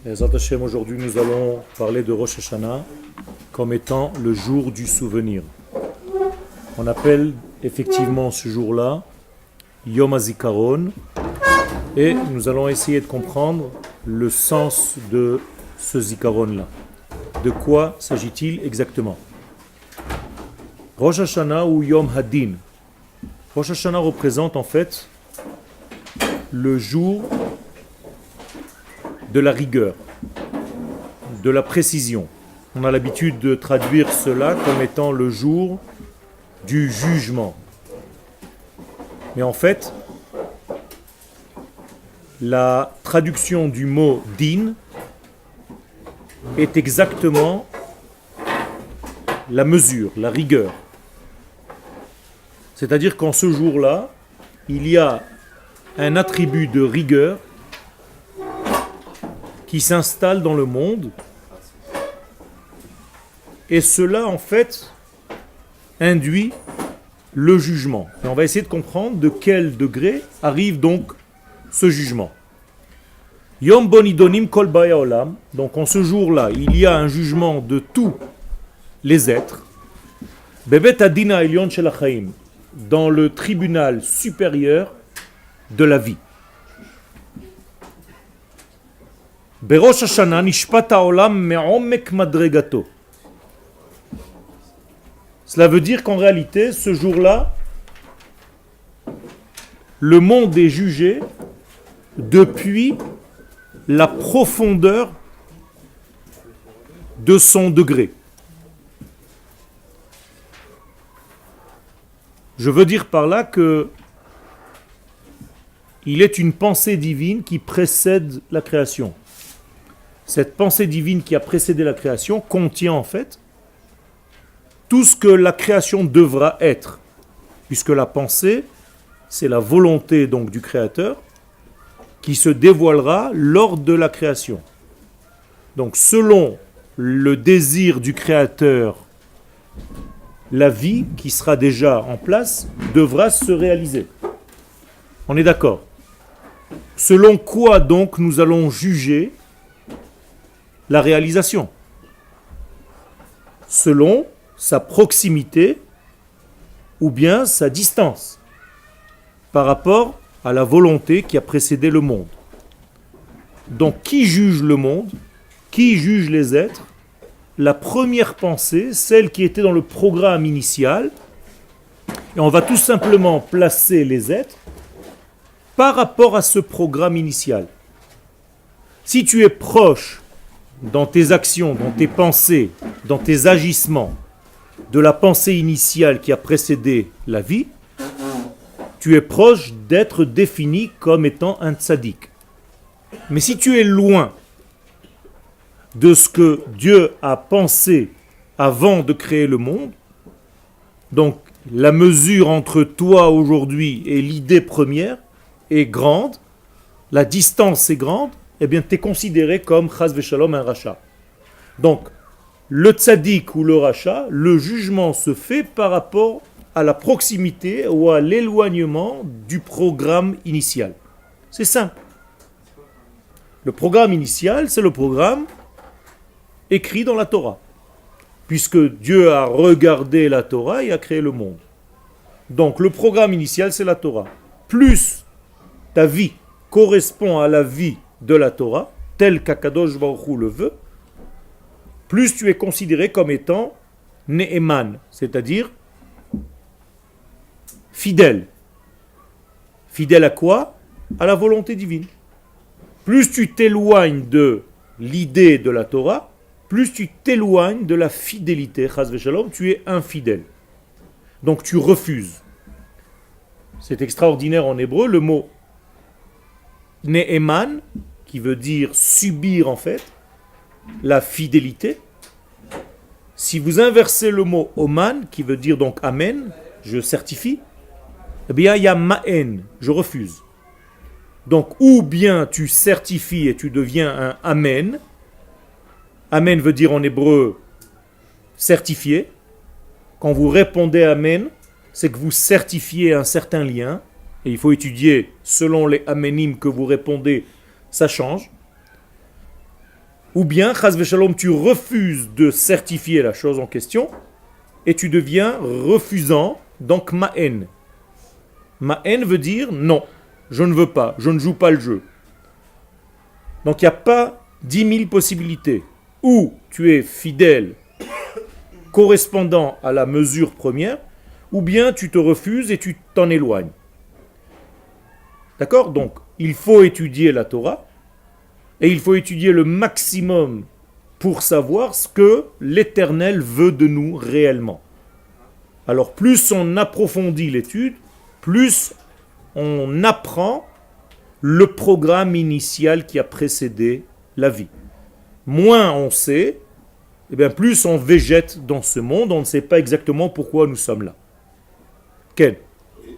Ezrat Hashem, aujourd'hui nous allons parler de Rosh Hashanah comme étant le jour du souvenir. On appelle effectivement ce jour-là Yom HaZikaron et nous allons essayer de comprendre le sens de ce Zikaron-là. De quoi s'agit-il exactement? Rosh Hashanah ou Yom Hadin. Rosh Hashanah représente en fait le jour de la rigueur, de la précision. On a l'habitude de traduire cela comme étant le jour du jugement. Mais en fait, la traduction du mot din est exactement la mesure, la rigueur. C'est-à-dire qu'en ce jour-là, il y a un attribut de rigueur qui s'installe dans le monde, et cela en fait induit le jugement. Et on va essayer de comprendre de quel degré arrive donc ce jugement. Yom Bonidonim Kol Baya Olam. Donc en ce jour-là, il y a un jugement de tous les êtres. Bebet Adina Elyon Shel Hachaim, dans le tribunal supérieur de la vie. Berosh Hashanah nishpat haolam me'omek madregato. Cela veut dire qu'en réalité, ce jour-là, le monde est jugé depuis la profondeur de son degré. Je veux dire par là que il est une pensée divine qui précède la création. Cette pensée divine qui a précédé la création contient en fait tout ce que la création devra être, puisque la pensée, c'est la volonté donc du Créateur qui se dévoilera lors de la création. Donc selon le désir du Créateur, la vie qui sera déjà en place devra se réaliser. On est d'accord? Selon quoi donc nous allons juger la réalisation? Selon sa proximité ou bien sa distance par rapport à la volonté qui a précédé le monde. Donc qui juge le monde? Qui juge les êtres? La première pensée, celle qui était dans le programme initial, et on va tout simplement placer les êtres par rapport à ce programme initial. Si tu es proche dans tes actions, dans tes pensées, dans tes agissements, de la pensée initiale qui a précédé la vie, tu es proche d'être défini comme étant un tzaddik. Mais si tu es loin de ce que Dieu a pensé avant de créer le monde, donc la mesure entre toi aujourd'hui et l'idée première est grande, la distance est grande, eh bien tu es considéré comme chas v'shalom un rachat. Donc le tzaddik ou le rachat, le jugement se fait par rapport à la proximité ou à l'éloignement du programme initial. C'est simple. Le programme initial, c'est le programme écrit dans la Torah, puisque Dieu a regardé la Torah et a créé le monde. Donc le programme initial, c'est la Torah. Plus ta vie correspond à la vie de la Torah, tel qu'Akadosh Baruch Hu le veut, plus tu es considéré comme étant Ne'eman, c'est-à-dire fidèle. Fidèle à quoi? À la volonté divine. Plus tu t'éloignes de l'idée de la Torah, plus tu t'éloignes de la fidélité, chas v'shalom, tu es infidèle. Donc tu refuses. C'est extraordinaire en hébreu, le mot Ne'eman, qui veut dire subir en fait, la fidélité. Si vous inversez le mot Oman, qui veut dire donc Amen, je certifie, eh bien il y a Ma'en, je refuse. Donc ou bien tu certifies et tu deviens un Amen. Amen veut dire en hébreu certifié. Quand vous répondez Amen, c'est que vous certifiez un certain lien. Et il faut étudier selon les Amenim que vous répondez, ça change. Ou bien, chas v'shalom, tu refuses de certifier la chose en question et tu deviens refusant, donc ma'en. Ma'en veut dire non, je ne veux pas, je ne joue pas le jeu. Donc il n'y a pas 10 000 possibilités. Ou tu es fidèle, correspondant à la mesure première, ou bien tu te refuses et tu t'en éloignes. D'accord? Donc, il faut étudier la Torah, et il faut étudier le maximum pour savoir ce que l'Éternel veut de nous réellement. Alors, plus on approfondit l'étude, plus on apprend le programme initial qui a précédé la vie. Moins on sait, et bien plus on végète dans ce monde, on ne sait pas exactement pourquoi nous sommes là. Quel? Et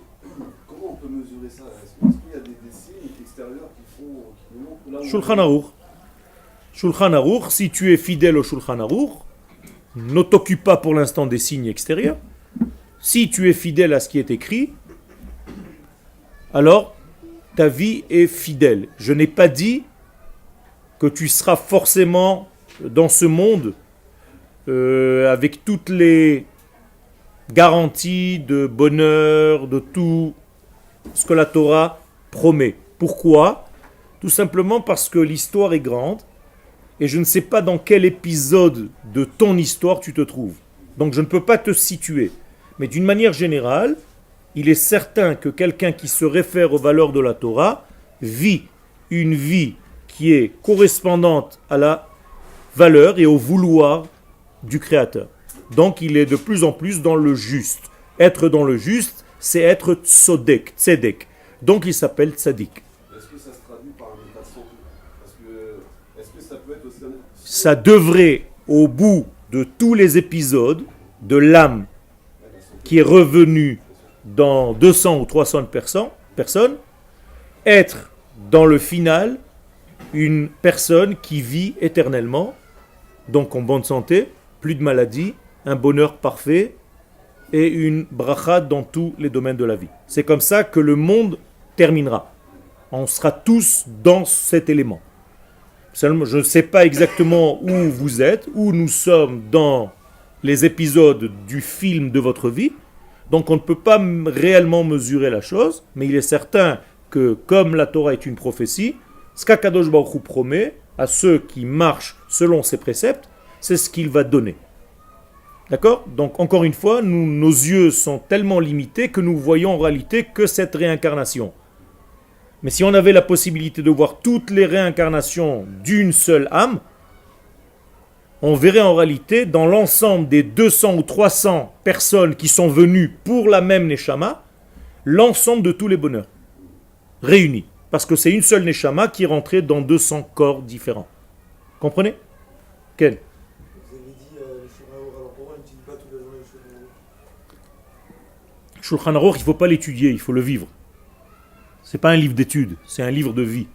comment on peut mesurer ça? Est-ce qu'il y a des signes extérieurs qui nous montrent là où Shulchan Aruch. Shulchan Aruch, si tu es fidèle au Shulchan Aruch, ne t'occupe pas pour l'instant des signes extérieurs. Si tu es fidèle à ce qui est écrit, alors ta vie est fidèle. Je n'ai pas dit que tu seras forcément dans ce monde avec toutes les garanties de bonheur, de tout ce que la Torah promet. Pourquoi? Tout simplement parce que l'histoire est grande et je ne sais pas dans quel épisode de ton histoire tu te trouves. Donc je ne peux pas te situer. Mais d'une manière générale, il est certain que quelqu'un qui se réfère aux valeurs de la Torah vit une vie qui est correspondante à la valeur et au vouloir du Créateur. Donc il est de plus en plus dans le juste. Être dans le juste, c'est être tzedek. Donc il s'appelle tzadik. est-ce que ça se traduit par un état de santé? Parce que, est-ce que ça peut être aussi un... Ça devrait, au bout de tous les épisodes, de l'âme qui est revenue dans 200 ou 300 personnes, être dans le final une personne qui vit éternellement, donc en bonne santé, plus de maladies, un bonheur parfait et une bracha dans tous les domaines de la vie. C'est comme ça que le monde terminera. On sera tous dans cet élément. Seulement, je ne sais pas exactement où vous êtes, où nous sommes dans les épisodes du film de votre vie, donc on ne peut pas réellement mesurer la chose, mais il est certain que comme la Torah est une prophétie, ce qu'Akadosh Baruch Hu promet à ceux qui marchent selon ses préceptes, c'est ce qu'il va donner. D'accord? Donc encore une fois, nos yeux sont tellement limités que nous voyons en réalité que cette réincarnation. Mais si on avait la possibilité de voir toutes les réincarnations d'une seule âme, on verrait en réalité dans l'ensemble des 200 ou 300 personnes qui sont venues pour la même Neshama, l'ensemble de tous les bonheurs réunis. Parce que c'est une seule Neshama qui est rentrée dans 200 corps différents. Comprenez? Quel? Vous avez dit le Shulchan Aruch, alors pourquoi on n'utilise pas toute la journée le Shulchan Aruch? Shulchan Aruch, il ne faut pas l'étudier, il faut le vivre. C'est pas un livre d'études, c'est un livre de vie.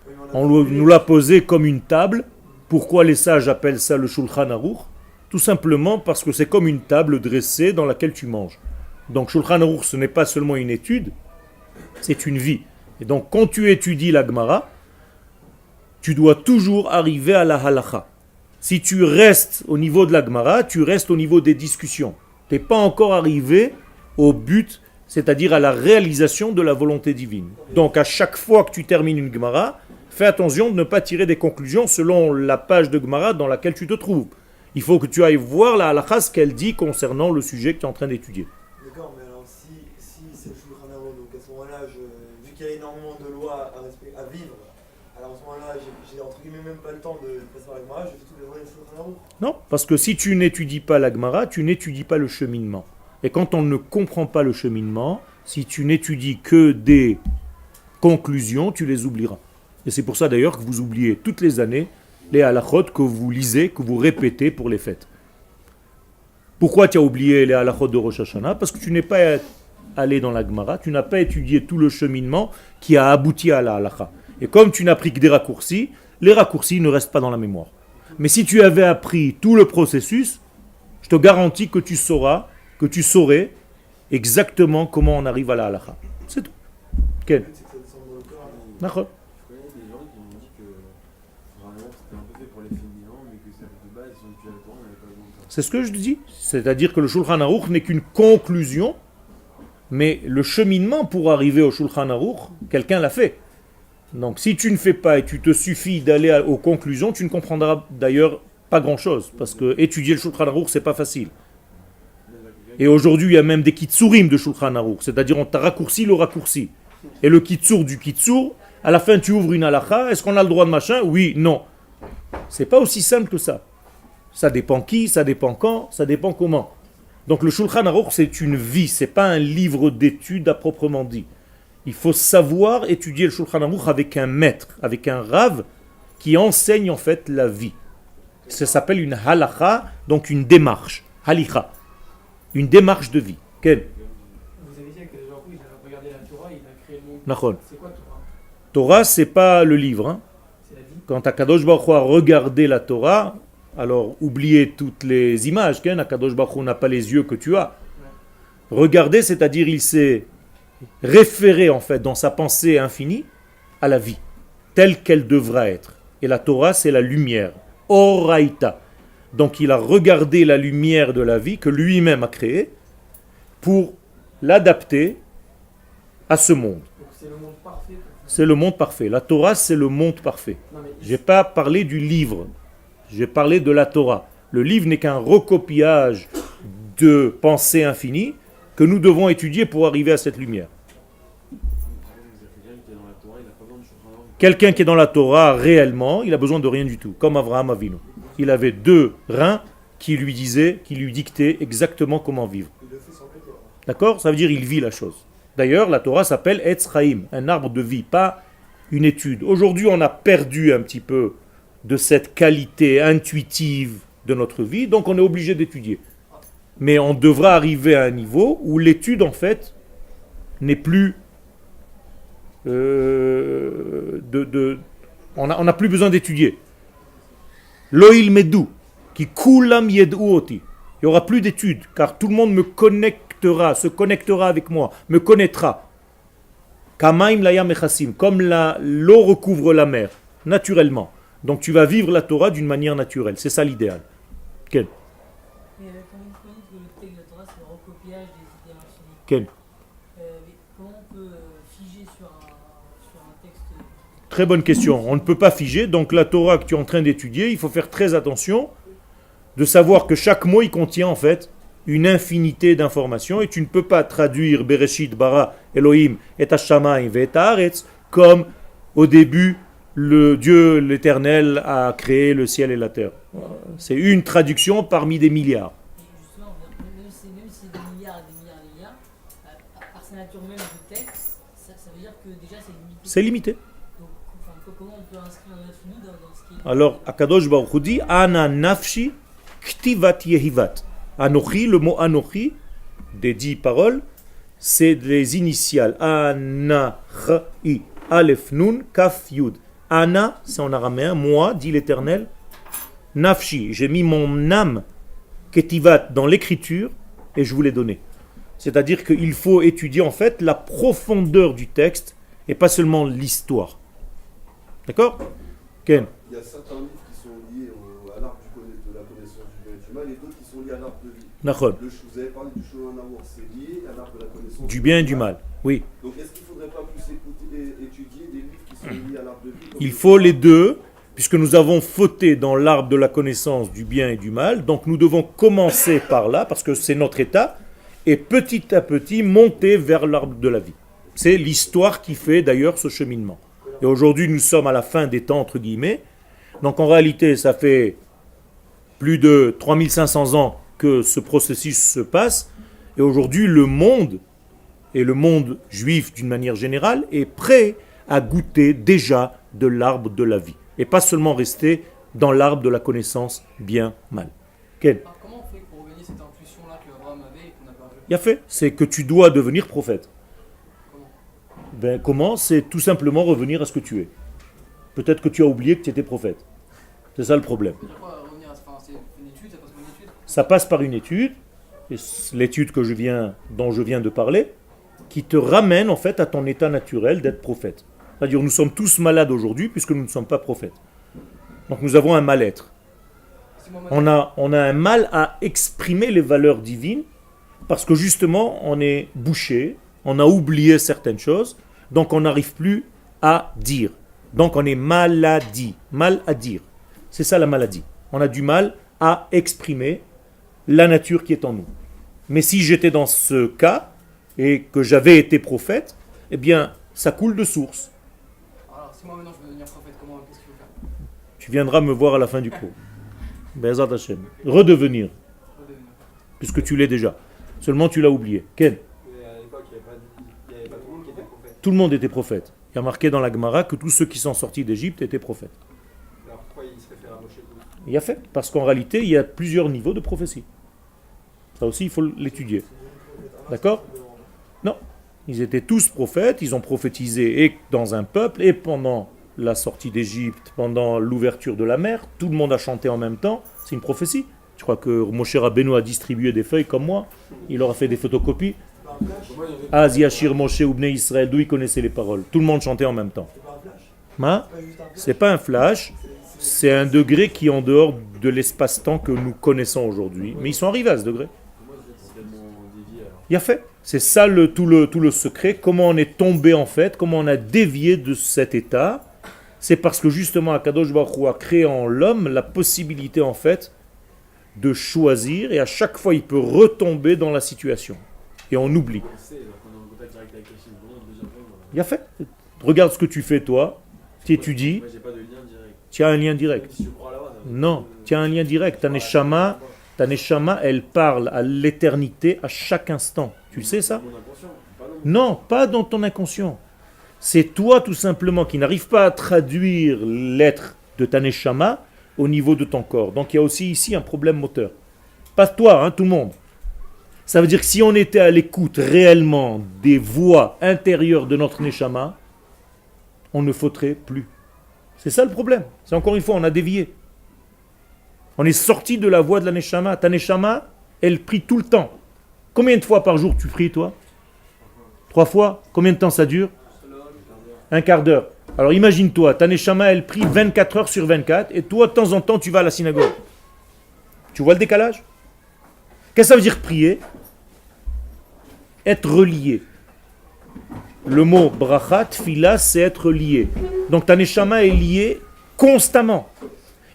Oui, On nous l'a posé comme une table. Pourquoi les sages appellent ça le Shulchan Aruch? Tout simplement parce que c'est comme une table dressée dans laquelle tu manges. Donc Shulchan Aruch, ce n'est pas seulement une étude, c'est une vie. Et donc quand tu étudies la Gemara, tu dois toujours arriver à la halacha. Si tu restes au niveau de la Gemara, tu restes au niveau des discussions. Tu n'es pas encore arrivé au but, c'est-à-dire à la réalisation de la volonté divine. Donc à chaque fois que tu termines une Gemara, fais attention de ne pas tirer des conclusions selon la page de Gemara dans laquelle tu te trouves. Il faut que tu ailles voir la halakha, ce qu'elle dit concernant le sujet que tu es en train d'étudier. D'accord, mais alors si c'est le Shulchan Aruch, donc à ce moment-là, vu qu'il y a énormément de lois à vivre, alors à ce moment-là, j'ai entre guillemets même pas le temps de passer par la Gemara, je fais toute la journée le Shulchan Aruch. Non, parce que si tu n'étudies pas la Gemara, tu n'étudies pas le cheminement. Et quand on ne comprend pas le cheminement, si tu n'étudies que des conclusions, tu les oublieras. Et c'est pour ça d'ailleurs que vous oubliez toutes les années les halachot que vous lisez, que vous répétez pour les fêtes. Pourquoi tu as oublié les halachot de Rosh Hashanah? Parce que tu n'es pas allé dans la Gemara, tu n'as pas étudié tout le cheminement qui a abouti à la halacha. Et comme tu n'as pris que des raccourcis, les raccourcis ne restent pas dans la mémoire. Mais si tu avais appris tout le processus, je te garantis que tu saurais exactement comment on arrive à la halacha. C'est tout. Quel? C'est que ça descend dans le corps. D'accord. Je connais des gens qui m'ont dit que vraiment c'était un peu fait pour les fainéants, mais que ça de base, ils ont tué la Torah, on n'avait pas besoin de ça. C'est ce que je dis. C'est-à-dire que le Shulchan Aruch n'est qu'une conclusion, mais le cheminement pour arriver au Shulchan Aruch, quelqu'un l'a fait. Donc si tu ne fais pas et tu te suffis d'aller aux conclusions, tu ne comprendras d'ailleurs pas grand-chose. Parce que étudier le Shulchan Aruch, c'est pas facile. Et aujourd'hui, il y a même des kitsurim de Shulchan Aruch, c'est-à-dire on t'a raccourci le raccourci. Et le kitsur du kitsur, à la fin tu ouvres une halakha, est-ce qu'on a le droit de machin? Oui, non. C'est pas aussi simple que ça. Ça dépend qui, ça dépend quand, ça dépend comment. Donc le Shulchan Aruch, c'est une vie, c'est pas un livre d'études à proprement dit. Il faut savoir étudier le Shulchan Aruch avec un maître, avec un rav qui enseigne en fait la vie. Ça s'appelle une halakha, donc une démarche, halikha, une démarche de vie. Quel? Vous avez dit que les gens, il a regardé la Torah, il a créé le monde. Nachon. C'est quoi Torah? Torah, c'est pas le livre. Hein. C'est la vie. Quand Akadosh Baruch Hu a regardé la Torah, alors oubliez toutes les images. Akadosh Baruch Hu n'a pas les yeux que tu as. Regarder, c'est-à-dire il s'est référé en fait dans sa pensée infinie à la vie, telle qu'elle devra être. Et la Torah, c'est la lumière. Oraita. Donc il a regardé la lumière de la vie que lui-même a créée pour l'adapter à ce monde. Donc c'est le monde parfait. C'est le monde parfait. La Torah, c'est le monde parfait. Non, mais Je n'ai pas parlé du livre. J'ai parlé de la Torah. Le livre n'est qu'un recopiage de pensées infinies que nous devons étudier pour arriver à cette lumière. Quelqu'un qui est dans la Torah réellement, il a besoin de rien du tout, comme Avraham Avinu. Il avait 2 reins qui lui disaient, qui lui dictaient exactement comment vivre. Il le fait sans péter. D'accord? Ça veut dire il vit la chose. D'ailleurs, la Torah s'appelle Etz Chaim, un arbre de vie, pas une étude. Aujourd'hui, on a perdu un petit peu de cette qualité intuitive de notre vie, donc on est obligé d'étudier. Mais on devra arriver à un niveau où l'étude, en fait, n'est plus... on n'a plus besoin d'étudier. Loïl medou, qui kulam yedouoti. Il n'y aura plus d'études, car tout le monde me connectera, se connectera avec moi, me connaîtra. Kamaim layam echassim, comme l'eau recouvre la mer, naturellement. Donc tu vas vivre la Torah d'une manière naturelle. C'est ça l'idéal. Quel? Mais quand vous dites que le texte de la Torah, c'est le recopiage des idées infinies, Quel? mais comment on peut figer sur un texte? Très bonne question. On ne peut pas figer. Donc la Torah que tu es en train d'étudier, il faut faire très attention de savoir que chaque mot, il contient en fait une infinité d'informations et tu ne peux pas traduire Bereshit, Bara, Elohim, et Hashamayim, et Haaretz comme au début le Dieu l'éternel a créé le ciel et la terre. C'est une traduction parmi des milliards. Et justement, même si c'est des milliards et des milliards et des milliards, par sa nature même du texte, ça veut dire que déjà c'est limité. C'est limité. Donc, comment on peut inscrire notre fini dans ce qui est... Alors, Akadosh Baruch Hu dit Ana nafshi ktivat yehivat. Anochi, le mot Anochi, des 10 paroles, c'est des initiales. Ana, Ch, Aleph, Nun, Kaf, Yud. Ana, c'est en araméen, moi, dit l'Éternel. Nafshi, j'ai mis mon âme, ketivat, dans l'écriture, et je vous l'ai donné. C'est-à-dire qu'il faut étudier en fait la profondeur du texte, et pas seulement l'histoire. D'accord? Ken? Il y a certains livres qui sont liés à l'arbre de la connaissance du bien et du mal et d'autres qui sont liés à l'arbre de vie. Nachon. Vous avez parlé du chemin d'amour, c'est lié à l'arbre de la connaissance Du bien et du mal, oui. Donc est-ce qu'il ne faudrait pas plus étudier des livres qui sont liés à l'arbre de vie comme Il faut les deux, puisque nous avons fauté dans l'arbre de la connaissance du bien et du mal, donc nous devons commencer par là, parce que c'est notre état, et petit à petit monter vers l'arbre de la vie. C'est l'histoire qui fait d'ailleurs ce cheminement. Et aujourd'hui, nous sommes à la fin des temps, entre guillemets, donc en réalité, ça fait plus de 3500 ans que ce processus se passe, et aujourd'hui, le monde, et le monde juif d'une manière générale, est prêt à goûter déjà de l'arbre de la vie. Et pas seulement rester dans l'arbre de la connaissance bien-mal. Quel? Alors, comment on fait pour gagner cette intuition-là que Abraham avait et qu'on n'a pas vu? Il a fait, c'est que tu dois devenir prophète. Comment? Comment? C'est tout simplement revenir à ce que tu es. Peut-être que tu as oublié que tu étais prophète. C'est ça le problème. Ça veut dire quoi, revenir à c'est une étude, ça passe par une étude? Ça passe par une étude, et l'étude dont je viens de parler, qui te ramène en fait à ton état naturel d'être prophète. C'est-à-dire nous sommes tous malades aujourd'hui puisque nous ne sommes pas prophètes. Donc nous avons un mal-être. Si moi, maintenant, On a un mal à exprimer les valeurs divines parce que justement on est bouché, on a oublié certaines choses, donc on n'arrive plus à dire. Donc on est maladie, mal à dire. C'est ça la maladie. On a du mal à exprimer la nature qui est en nous. Mais si j'étais dans ce cas et que j'avais été prophète, eh bien ça coule de source. alors, si moi maintenant je veux devenir prophète, qu'est-ce qu'il faut faire? Tu viendras me voir à la fin du cours. Be'ezrat Hashem. Redevenir, Redevenir. puisque tu l'es déjà. Seulement tu l'as oublié. Ken, Mais à l'époque, il n'y avait pas tout le monde qui était prophète. tout le monde était prophète. Il y a marqué dans la Gemara que tous ceux qui sont sortis d'Égypte étaient prophètes. Alors pourquoi il se réfère à Moshe tout? Il y a fait, parce qu'en réalité, il y a plusieurs niveaux de prophétie. Ça aussi, il faut l'étudier. D'accord? Non. Ils étaient tous prophètes, ils ont prophétisé et dans un peuple, et pendant la sortie d'Égypte, pendant l'ouverture de la mer, tout le monde a chanté en même temps. C'est une prophétie. Je crois que Moshe Rabbeinu a distribué des feuilles comme moi. Il leur a fait des photocopies. C'est pas un flash? Moi, il y avait- Az Yashir Moshe ou Bnei Israël, d'où ils connaissaient les paroles. Tout le monde chantait en même temps. C'est pas un flash? Hein? C'est pas juste un flash? C'est pas un flash, c'est un degré qui est en dehors de l'espace-temps que nous connaissons aujourd'hui. Mais ils sont arrivés à ce degré. Moi, c'est tellement dévié alors. Il a fait. C'est ça tout le secret. Comment on est tombé en fait, comment on a dévié de cet état. C'est parce que justement Akadosh Baruch Hu a créé en l'homme la possibilité en fait de choisir et à chaque fois il peut retomber dans la situation. Et on oublie. On sait, alors qu'on est en contact direct avec Hachim, vraiment, déjà vraiment. Il a fait. Regarde ce que tu fais toi. Tu étudies. Moi, j'ai pas de lien direct. Tu as un lien direct. Même si je crois là-bas, ça va. Non, tu as un lien direct. Ta neshama, elle parle à l'éternité à chaque instant. Tu le sais ça? Mon inconscient, pas non. Non, pas dans ton inconscient. C'est toi tout simplement qui n'arrive pas à traduire l'être de ta neshama au niveau de ton corps. Donc il y a aussi ici un problème moteur. Pas toi, hein, tout le monde. Ça veut dire que si on était à l'écoute réellement des voix intérieures de notre neshama, on ne faudrait plus. C'est ça le problème. C'est encore une fois, on a dévié. On est sorti de la voie de la neshama. Ta neshama, elle prie tout le temps. Combien de fois par jour tu pries, toi? 3 fois? Combien de temps ça dure? Un quart d'heure. Alors imagine-toi, ta neshama, elle prie 24 heures sur 24, et toi, de temps en temps, tu vas à la synagogue. Tu vois le décalage? Qu'est-ce que ça veut dire prier? Être relié. Le mot bracha, tfila, c'est être lié. Donc ta neshama est liée constamment.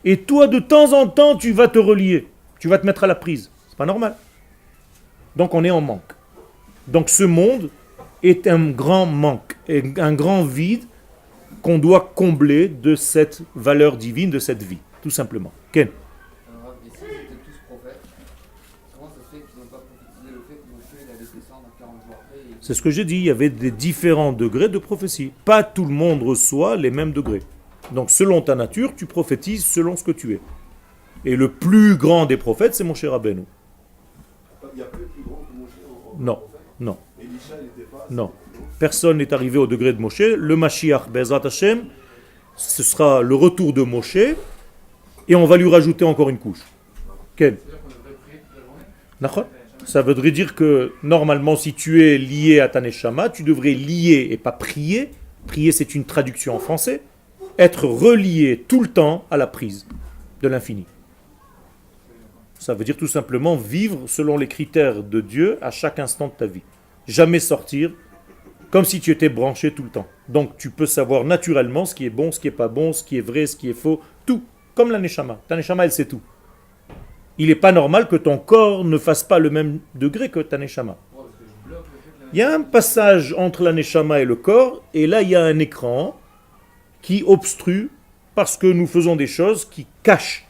Et toi, de temps en temps, tu vas te relier. Tu vas te mettre à la prise. C'est pas normal. Donc on est en manque. Donc ce monde est un grand manque, un grand vide qu'on doit combler de cette valeur divine, de cette vie, tout simplement. Ken? Alors, et s'ils étaient tous prophètes, comment ça se fait qu'ils n'ont pas prophétisé le fait que Moshe il allait descendre 40 jours après et... C'est ce que j'ai dit, il y avait des différents degrés de prophétie. Pas tout le monde reçoit les mêmes degrés. Donc selon ta nature, tu prophétises selon ce que tu es. Et le plus grand des prophètes, c'est Moshe Rabbeinu. Il n'y a plus plus grand que Moshe en Non, prophète. non, Elisha, il n'était pas. non. Personne n'est arrivé au degré de Moshe. Le Mashiach, Be'ezrat Hashem, ce sera le retour de Moshe, et on va lui rajouter encore une couche. Quel? C'est-à-dire qu'on devrait prier toute la journée. D'accord? Ça voudrait dire que normalement, si tu es lié à ta neshama, tu devrais lier et pas prier. Prier, c'est une traduction en français. Être relié tout le temps à la prise de l'infini. Ça veut dire tout simplement vivre selon les critères de Dieu à chaque instant de ta vie. Jamais sortir comme si tu étais branché tout le temps. Donc tu peux savoir naturellement ce qui est bon, ce qui est pas bon, ce qui est vrai, ce qui est faux, tout. Comme la neshama. Ta neshama, elle sait tout. Il n'est pas normal que ton corps ne fasse pas le même degré que ta neshama. Parce que je bloque le fait que la Il y a un passage entre la neshama et le corps, et là il y a un écran qui obstrue parce que nous faisons des choses qui cachent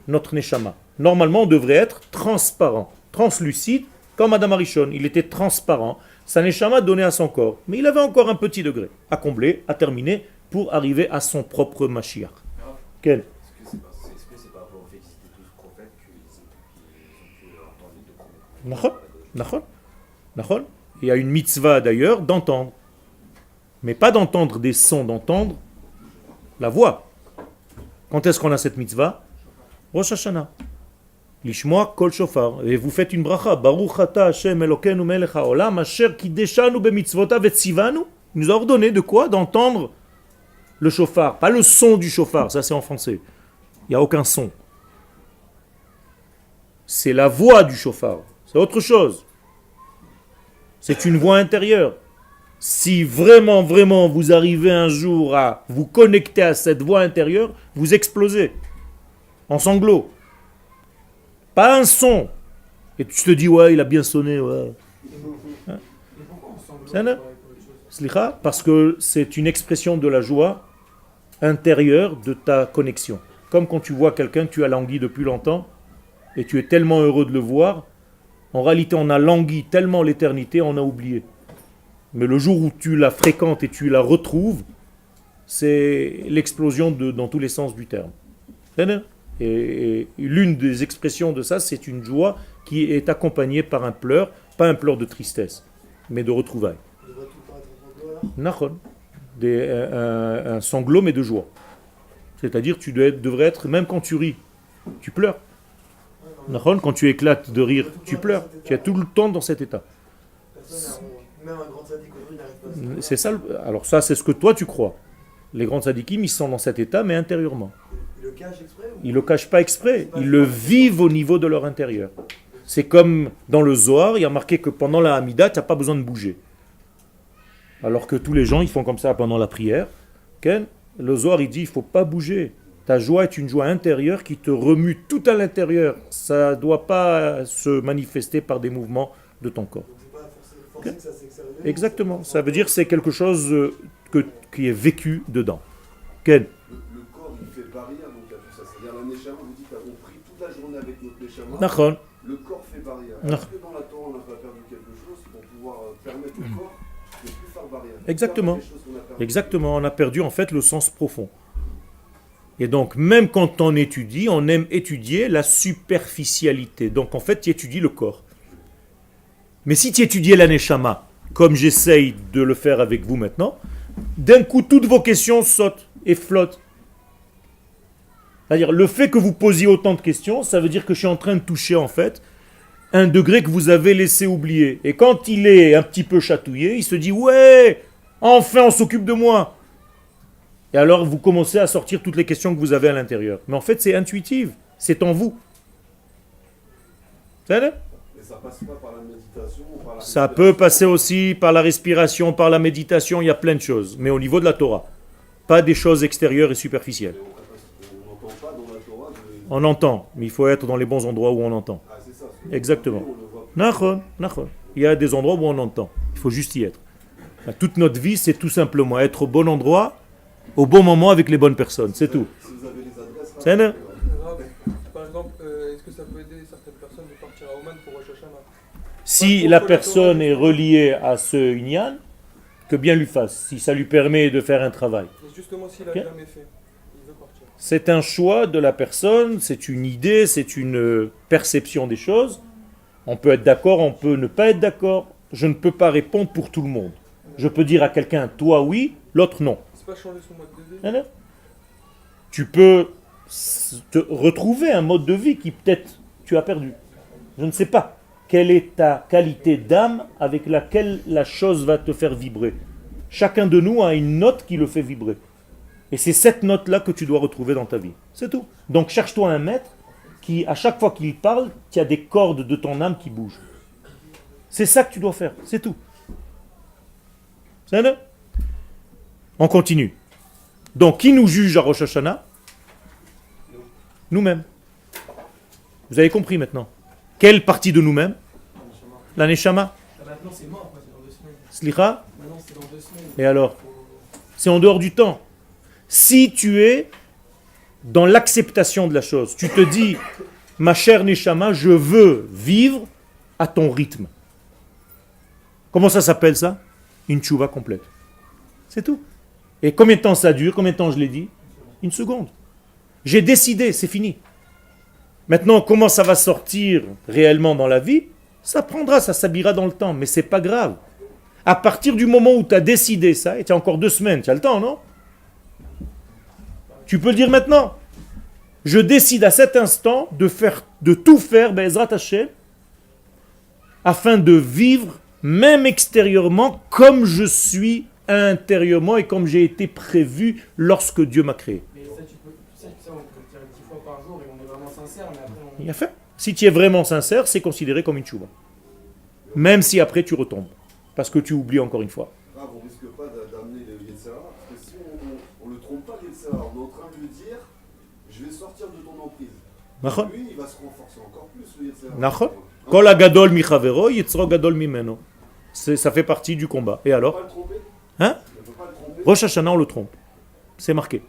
notre neshama. Normalement, on devrait être transparent, translucide, comme Adam Arishon. Il était transparent, sa neshama donnait à son corps. Mais il avait encore un petit degré à combler, à terminer, pour arriver à son propre Mashiach. Quel? Est-ce que c'est par rapport au fait qu'ils étaient tous prophètes qu'ils ont pu entendre les deux Nachon, nachon, nachon. Il y a une mitzvah d'ailleurs d'entendre. Mais pas d'entendre des sons, d'entendre la voix. Quand est-ce qu'on a cette mitzvah? Rosh Hashanah. Lishmoa kol shofar. Et vous faites une bracha. Baruch ata Hashem Elokeinu melech haolam asher kideshanu bemitzvotav et tzivanu. Il nous a ordonné de quoi? D'entendre le shofar. Pas le son du shofar, ça c'est en français. n'y a aucun son. C'est la voix du chauffard. C'est autre chose. C'est une voix intérieure. Si vraiment, vraiment vous arrivez un jour à vous connecter à cette voix intérieure, vous explosez en sanglots. Pas un son. Et tu te dis, ouais, il a bien sonné. Ouais. Mais pourquoi on sanglote C'est un- pareil pour autre chose? Slicha, parce que c'est une expression de la joie intérieure de ta connexion. Comme quand tu vois quelqu'un que tu as langui depuis longtemps et tu es tellement heureux de le voir, en réalité on a langui tellement l'éternité, on a oublié. Mais le jour où tu la fréquentes et tu la retrouves, c'est l'explosion dans tous les sens du terme. Et l'une des expressions de ça, c'est une joie qui est accompagnée par un pleur, pas un pleur de tristesse, mais de retrouvailles. On devrait tout le temps être en sanglots, alors. Nachon. Un sanglot mais de joie. C'est-à-dire tu devrais être, même quand tu ris, tu pleures. Nachon, quand tu éclates de rire, tu pleures. Tu es tout le temps dans cet état. Personne, même un grand sadique aujourd'hui n'arrive pas à se C'est ça. Alors ça, c'est ce que toi tu crois. Les grands sadikim, ils sont dans cet état, mais intérieurement. Il le cache exprès ou... Ils le cachent pas exprès. Ils le vivent au niveau de leur intérieur. C'est comme dans le Zohar, il y a marqué que pendant la Hamida, tu n'as pas besoin de bouger. Alors que tous les gens, ils font comme ça pendant la prière. Ken, le Zohar, il dit, il ne faut pas bouger. Ta joie est une joie intérieure qui te remue tout à l'intérieur. Ça ne doit pas se manifester par des mouvements de ton corps. Donc c'est pas forcé que ça s'extériorise. Exactement. Ça veut dire que c'est quelque chose qui est vécu dedans. Ken, Le corps, il fait barrière donc à tout ça. C'est-à-dire la Neshama, vous dites, on prie toute la journée avec notre Neshama. Nachon. Le corps fait barrière. Non. Est-ce que dans la Torah, on n'a pas perdu quelque chose pour pouvoir permettre au corps de plus faire barrière? Exactement. Faire des choses qu'on a perdues. Exactement, on a perdu en fait le sens profond. Et donc, même quand on étudie, on aime étudier la superficialité. Donc, en fait, tu étudies le corps. Mais si tu étudiais la Neshama, comme j'essaye de le faire avec vous maintenant, d'un coup, toutes vos questions sautent et flottent. C'est-à-dire, le fait que vous posiez autant de questions, ça veut dire que je suis en train de toucher, en fait, un degré que vous avez laissé oublier. Et quand il est un petit peu chatouillé, il se dit, ouais, enfin, on s'occupe de moi. Et alors, vous commencez à sortir toutes les questions que vous avez à l'intérieur. Mais en fait, c'est intuitif. C'est en vous. Ça va? Mais ça passe pas par la méditation ou par la Ça peut passer aussi par la respiration, par la méditation, il y a plein de choses. Mais au niveau de la Torah, pas des choses extérieures et superficielles. On n'entend pas dans la Torah de... On entend, mais il faut être dans les bons endroits où on entend. Ah, c'est ça. Exactement. On le voit plus. Nachon. Il y a des endroits où on entend. Il faut juste y être. Toute notre vie, c'est tout simplement être au bon endroit, au bon moment avec les bonnes personnes. C'est tout. Si vous avez les adresses, C'est un- Par exemple, est-ce que ça peut aider certaines personnes de partir à Oman pour Rosh Hashanah? Si la personne est reliée à ce Inyan, que bien lui fasse, si ça lui permet de faire un travail. Mais justement, s'il a Bien. jamais fait, il veut partir. C'est un choix de la personne, c'est une idée, c'est une perception des choses. On peut être d'accord, on peut ne pas être d'accord. Je ne peux pas répondre pour tout le monde. Je peux dire à quelqu'un, toi oui, l'autre non. C'est pas changer son mode de vie. Non, non. Tu peux te retrouver un mode de vie qui peut-être tu as perdu. Je ne sais pas. Quelle est ta qualité d'âme avec laquelle la chose va te faire vibrer? Chacun de nous a une note qui le fait vibrer. Et c'est cette note-là que tu dois retrouver dans ta vie. C'est tout. Donc cherche-toi un maître qui, à chaque fois qu'il parle, tu as des cordes de ton âme qui bougent. C'est ça que tu dois faire. C'est tout. C'est ça? On continue. Donc, qui nous juge à Rosh Hashanah? Nous-mêmes. Vous avez compris maintenant. Quelle partie de nous-mêmes? La Neshama. Ah, maintenant c'est mort, quoi, c'est dans 2 semaines. Slicha. Maintenant c'est dans 2 semaines. Et alors? C'est en dehors du temps. Si tu es dans l'acceptation de la chose, tu te dis, ma chère Neshama, je veux vivre à ton rythme. Comment ça s'appelle ça? Une tchouva complète. C'est tout. Et combien de temps ça dure? Combien de temps je l'ai dit? Une seconde. J'ai décidé, c'est fini. Maintenant, comment ça va sortir réellement dans la vie? Ça prendra, ça s'habillera dans le temps, mais c'est pas grave. À partir du moment où tu as décidé ça, et tu as encore 2 semaines, tu as le temps, non? Tu peux le dire maintenant. Je décide à cet instant de tout faire, Be'ezrat Hashem, afin de vivre, même extérieurement, comme je suis intérieurement et comme j'ai été prévu lorsque Dieu m'a créé. Mais ça, on peut le dire 10 fois on est vraiment sincère, mais après on. Il a fait. Si tu es vraiment sincère, c'est considéré comme une chouva. Même si après tu retombes. Parce que tu oublies encore une fois. Grave, on risque pas d'amener le Yetzirah, parce que si on le trompe pas, le Yetzirah, on est en train de lui dire, je vais sortir de ton emprise. Nachon. Lui, il va se renforcer encore plus, le Yetzirah. Nachon. Kol hagadol mi chavero, yitzro gadol mimeno. Ça fait partie du combat. Et On alors peut pas le tromper. Hein? On peut pas le tromper. Rosh Hashanah, on le trompe. C'est marqué.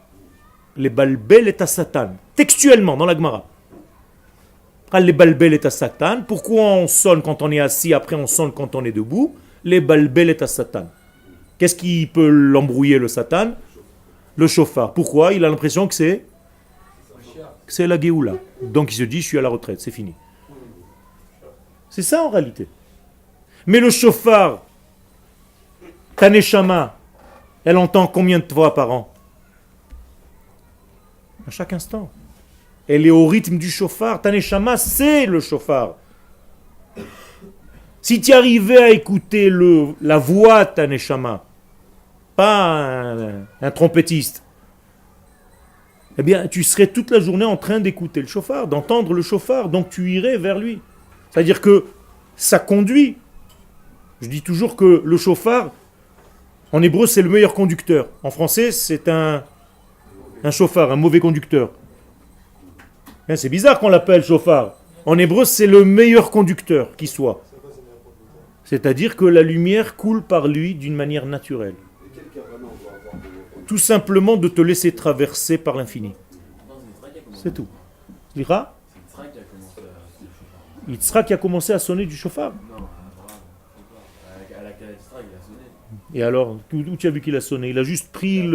Les balbel est à Satan. Textuellement, dans la Gemara. Les balbel est à Satan. Pourquoi on sonne quand on est assis, après on sonne quand on est debout? Les balbel est à Satan. Qu'est-ce qui peut l'embrouiller, le Satan? Le chauffard. Pourquoi? Il a l'impression que c'est la Géoula. Donc il se dit, je suis à la retraite, c'est fini. C'est ça en réalité. Mais le chauffard, ta neshama, elle entend combien de fois par an? À chaque instant. Elle est au rythme du chauffard. Ta neshama, c'est le chauffard. Si tu arrivais à écouter la voix de ta neshama, pas un trompettiste, eh bien, tu serais toute la journée en train d'écouter le chauffard, d'entendre le chauffard, donc tu irais vers lui. C'est-à-dire que ça conduit. Je dis toujours que le chauffard, en hébreu, c'est le meilleur conducteur. En français, c'est un chauffard, un mauvais conducteur. Hein, c'est bizarre qu'on l'appelle chauffard. En hébreu, c'est le meilleur conducteur qui soit. C'est-à-dire que la lumière coule par lui d'une manière naturelle. Et quel cavana on doit avoir de Tout simplement de te laisser traverser par l'infini. Non, c'est Yitzhak qui a commencé. C'est tout. Lira, C'est Yitzhak qui a commencé à se chauffer. Yitzhak qui a commencé à sonner du chauffard. Non, Abraham, à la Yitzhak, il a sonné. Et alors, où tu as vu qu'il a sonné? Il a juste pris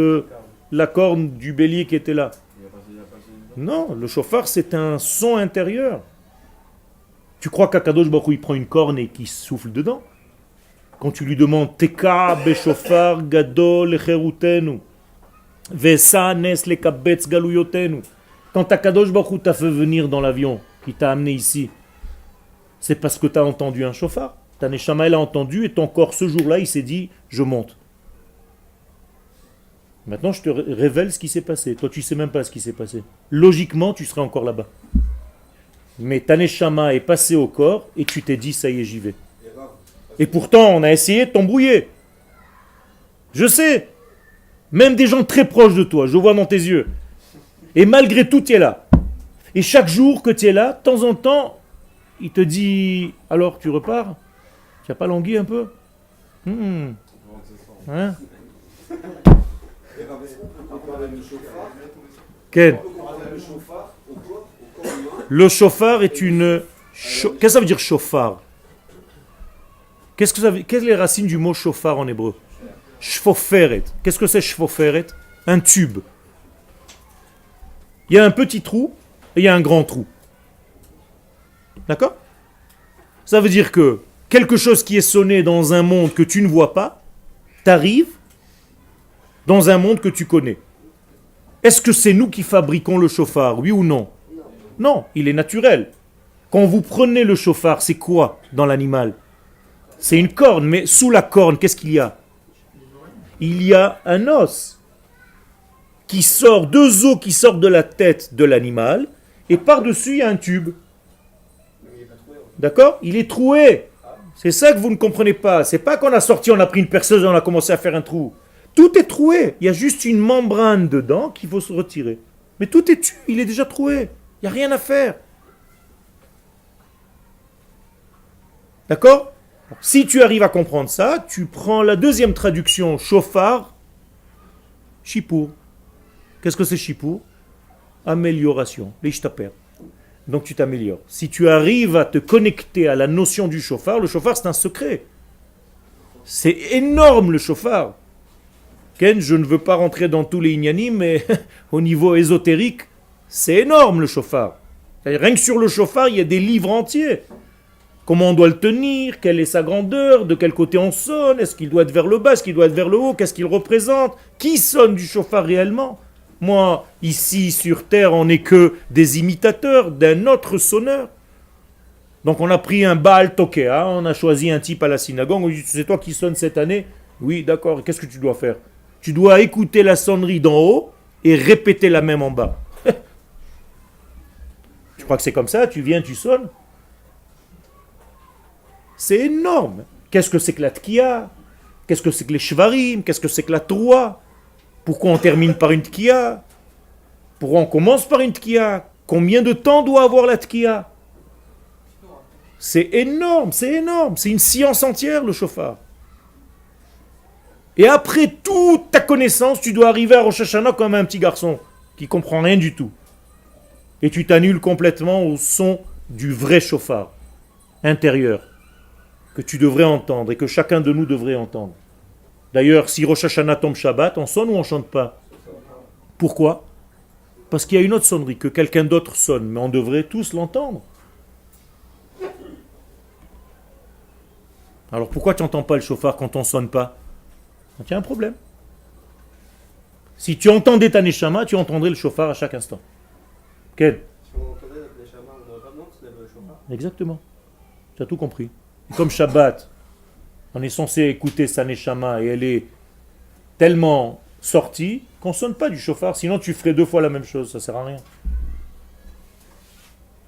la corne du bélier qui était là. Il a pas sonné dedans. Non, le chauffard, c'est un son intérieur. Tu crois qu'Akadosh Baruch Hu, il prend une corne et qu'il souffle dedans? Quand tu lui demandes Teka beshofar gadol cherutenu, vesa nes lekabetz galuyotenu. Quand Akadosh Baruch Hu t'a fait venir dans l'avion, qui t'a amené ici, c'est parce que tu as entendu un chauffard. Ta neshama, elle a entendu et ton corps, ce jour-là, il s'est dit, je monte. Maintenant, je te révèle ce qui s'est passé. Toi, tu sais même pas ce qui s'est passé. Logiquement, tu serais encore là-bas. Mais ta neshama est passée au corps et tu t'es dit, ça y est, j'y vais. Et pourtant, on a essayé de t'embrouiller. Je sais. Même des gens très proches de toi, je vois dans tes yeux. Et malgré tout, tu es là. Et chaque jour que tu es là, de temps en temps, il te dit, alors tu repars? Tu n'as pas langui un peu? Hein? Et Rav, est-ce qu'on peut comparer le chauffard Quel? On peut comparer le chauffard au corps humain. Le chauffard est une... Qu'est-ce que ça veut dire chauffard? Qu'est-ce que ça veut... Quelles sont les racines du mot chauffard en hébreu? Shfoferet. Qu'est-ce que c'est shfoferet? Un tube. Il y a un petit trou et il y a un grand trou. D'accord? Ça veut dire que quelque chose qui est sonné dans un monde que tu ne vois pas, t'arrive dans un monde que tu connais. Est-ce que c'est nous qui fabriquons le chauffard, oui ou non? Non, il est naturel. Quand vous prenez le chauffard, c'est quoi dans l'animal? C'est une corne, mais sous la corne, qu'est-ce qu'il y a? Il y a un os qui sort, deux os qui sortent de la tête de l'animal, et par-dessus, il y a un tube. D'accord? Il est troué. C'est ça que vous ne comprenez pas. C'est pas qu'on a sorti, on a pris une perceuse et on a commencé à faire un trou. Tout est troué. Il y a juste une membrane dedans qu'il faut se retirer. Mais tout est tué, il est déjà troué. Il n'y a rien à faire. D'accord? Si tu arrives à comprendre ça, tu prends la deuxième traduction, chauffard, chipour. Qu'est-ce que c'est chipour? Amélioration, l'ishtaper. Donc tu t'améliores. Si tu arrives à te connecter à la notion du chauffard, le chauffard c'est un secret. C'est énorme le chauffard. Ken, je ne veux pas rentrer dans tous les ignanim, mais au niveau ésotérique, c'est énorme le chauffard. Rien que sur le chauffard, il y a des livres entiers. Comment on doit le tenir, quelle est sa grandeur, de quel côté on sonne, est-ce qu'il doit être vers le bas, est-ce qu'il doit être vers le haut, qu'est-ce qu'il représente, qui sonne du chauffard réellement? Moi, ici sur terre, on n'est que des imitateurs d'un autre sonneur. Donc on a pris un Baal Tokea, on a choisi un type à la synagogue, on dit c'est toi qui sonnes cette année? Oui, d'accord, qu'est-ce que tu dois faire? Tu dois écouter la sonnerie d'en haut et répéter la même en bas. Tu crois que c'est comme ça? Tu viens, tu sonnes? C'est énorme. Qu'est-ce que c'est que la tkia? Qu'est-ce que c'est que les shvarim? Qu'est-ce que c'est que la troua? Pourquoi on termine par une tkia? Pourquoi on commence par une tkia? Combien de temps doit avoir la tkia? C'est énorme, c'est énorme. C'est une science entière, le shofar. Et après toute ta connaissance, tu dois arriver à Rosh Hashanah comme un petit garçon qui comprend rien du tout. Et tu t'annules complètement au son du vrai shofar intérieur que tu devrais entendre et que chacun de nous devrait entendre. D'ailleurs, si Rosh Hashanah tombe Shabbat, on sonne ou on chante pas? Pourquoi? Parce qu'il y a une autre sonnerie que quelqu'un d'autre sonne, mais on devrait tous l'entendre. Alors pourquoi tu n'entends pas le shofar quand on ne sonne pas? Il y a un problème. Si tu entendais ta neshama, tu entendrais le shofar à chaque instant. Quel? Si on entendait notre neshama, on n'aurait pas besoin de se lever le shofar. Exactement. Tu as tout compris. Et comme Shabbat, on est censé écouter sa neshama et elle est tellement sortie qu'on ne sonne pas du shofar, sinon tu ferais 2 fois la même chose, ça ne sert à rien.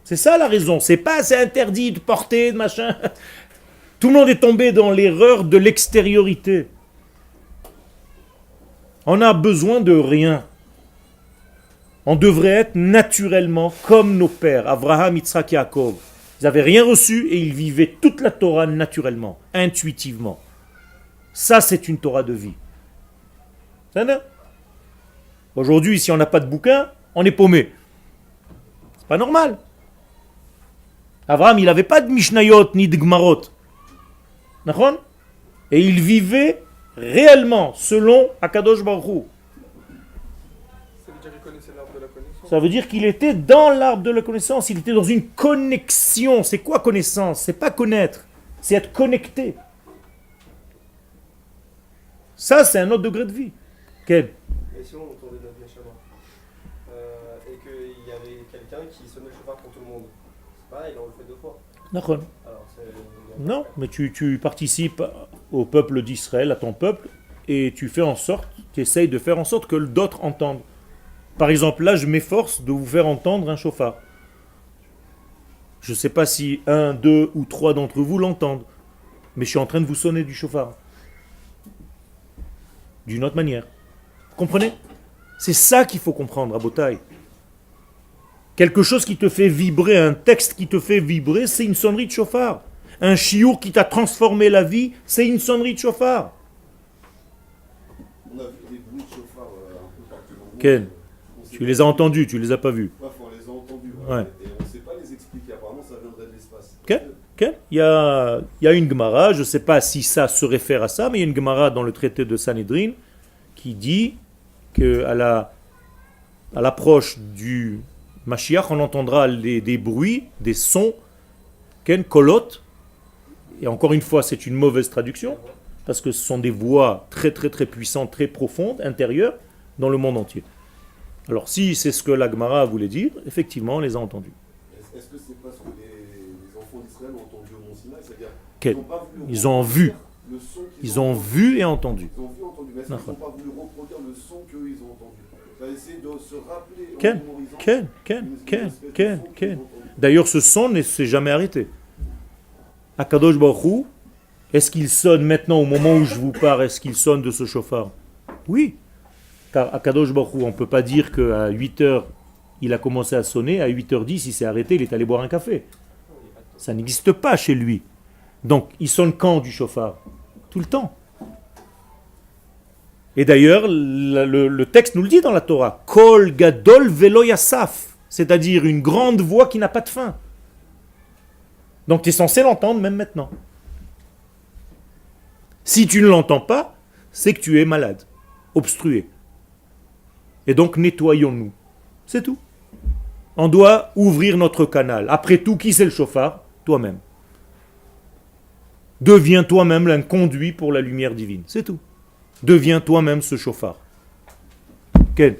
C'est ça la raison. C'est pas c'est interdit de porter, de machin. Tout le monde est tombé dans l'erreur de l'extériorité. On a besoin de rien. On devrait être naturellement comme nos pères, Abraham, Yitzhak, Yaakov. Ils n'avaient rien reçu et ils vivaient toute la Torah naturellement, intuitivement. Ça, c'est une Torah de vie. Aujourd'hui, si on n'a pas de bouquin, on est paumé. C'est pas normal. Abraham, il n'avait pas de Mishnayot ni de Gmarot. Et il vivait réellement selon Akadosh Baruch Hu. Ça veut dire qu'il connaissait l'arbre de la connaissance. Ça veut dire qu'il était dans l'arbre de la connaissance, il était dans une connexion. C'est quoi connaissance? C'est pas connaître, c'est être connecté. Ça, c'est un autre degré de vie. Quel? Mais si on entendait notre neshama, et qu'il y avait quelqu'un qui sonnait le shofar pour tout le monde, c'est pareil, on le fait 2 fois. D'accord. Alors, Non, mais tu participes au peuple d'Israël, à ton peuple, et tu fais en sorte, tu essayes de faire en sorte que d'autres entendent. Par exemple, là, je m'efforce de vous faire entendre un shofar. Je ne sais pas si 1, 2 ou 3 d'entre vous l'entendent, mais je suis en train de vous sonner du shofar. D'une autre manière. Vous comprenez? C'est ça qu'il faut comprendre, Rabotai. Quelque chose qui te fait vibrer, un texte qui te fait vibrer, c'est une sonnerie de shofar. Un chiour qui t'a transformé la vie, c'est une sonnerie de shofar. On a vu des bruits de chauffard un peu partout dans le monde. Ken, On sait tu pas les as entendus, tu les as pas vus. Ouais, on les a entendus. Ouais. Et on ne sait pas les expliquer. Apparemment, ça viendrait de l'espace. Ken, il y a une Gemara, je ne sais pas si ça se réfère à ça, mais il y a une Gemara dans le traité de Sanhedrin qui dit qu'à l'approche du Mashiach, on entendra des bruits, des sons, Ken, kolot. Et encore une fois, c'est une mauvaise traduction, parce que ce sont des voix très très très puissantes, très profondes, intérieures, dans le monde entier. Alors si c'est ce que la Gemara voulait dire, effectivement, on les a entendus. Est-ce que c'est parce que les enfants d'Israël ont entendu au Mont Sinaï? C'est-à-dire Quel? qu'ils n'ont pas voulu Ils ont vu. le son qu'ils Ils ont vu et entendu. Ils ont vu et entendu. Mais est-ce qu'ils n'ont pas voulu reproduire le son qu'eux, ils ont entendu? Ça a essayé de se rappeler en mémorisant Ken. D'ailleurs, ce son ne s'est jamais arrêté. Akadosh Baruch Hu, est-ce qu'il sonne maintenant au moment où je vous parle? Est-ce qu'il sonne de ce chauffard? Oui. Car Akadosh Baruch Hu, on ne peut pas dire qu'à 8h, il a commencé à sonner, à 8h10, il s'est arrêté, il est allé boire un café. Ça n'existe pas chez lui. Donc, il sonne quand du chauffard? Tout le temps. Et d'ailleurs, le texte nous le dit dans la Torah. Kol gadol velo yasaf. C'est-à-dire une grande voix qui n'a pas de fin. Donc tu es censé l'entendre même maintenant. Si tu ne l'entends pas, c'est que tu es malade, obstrué. Et donc nettoyons-nous. C'est tout. On doit ouvrir notre canal. Après tout, qui c'est le chauffard? Toi-même. Deviens toi-même un conduit pour la lumière divine. C'est tout. Deviens toi-même ce chauffard. Quel? Est-ce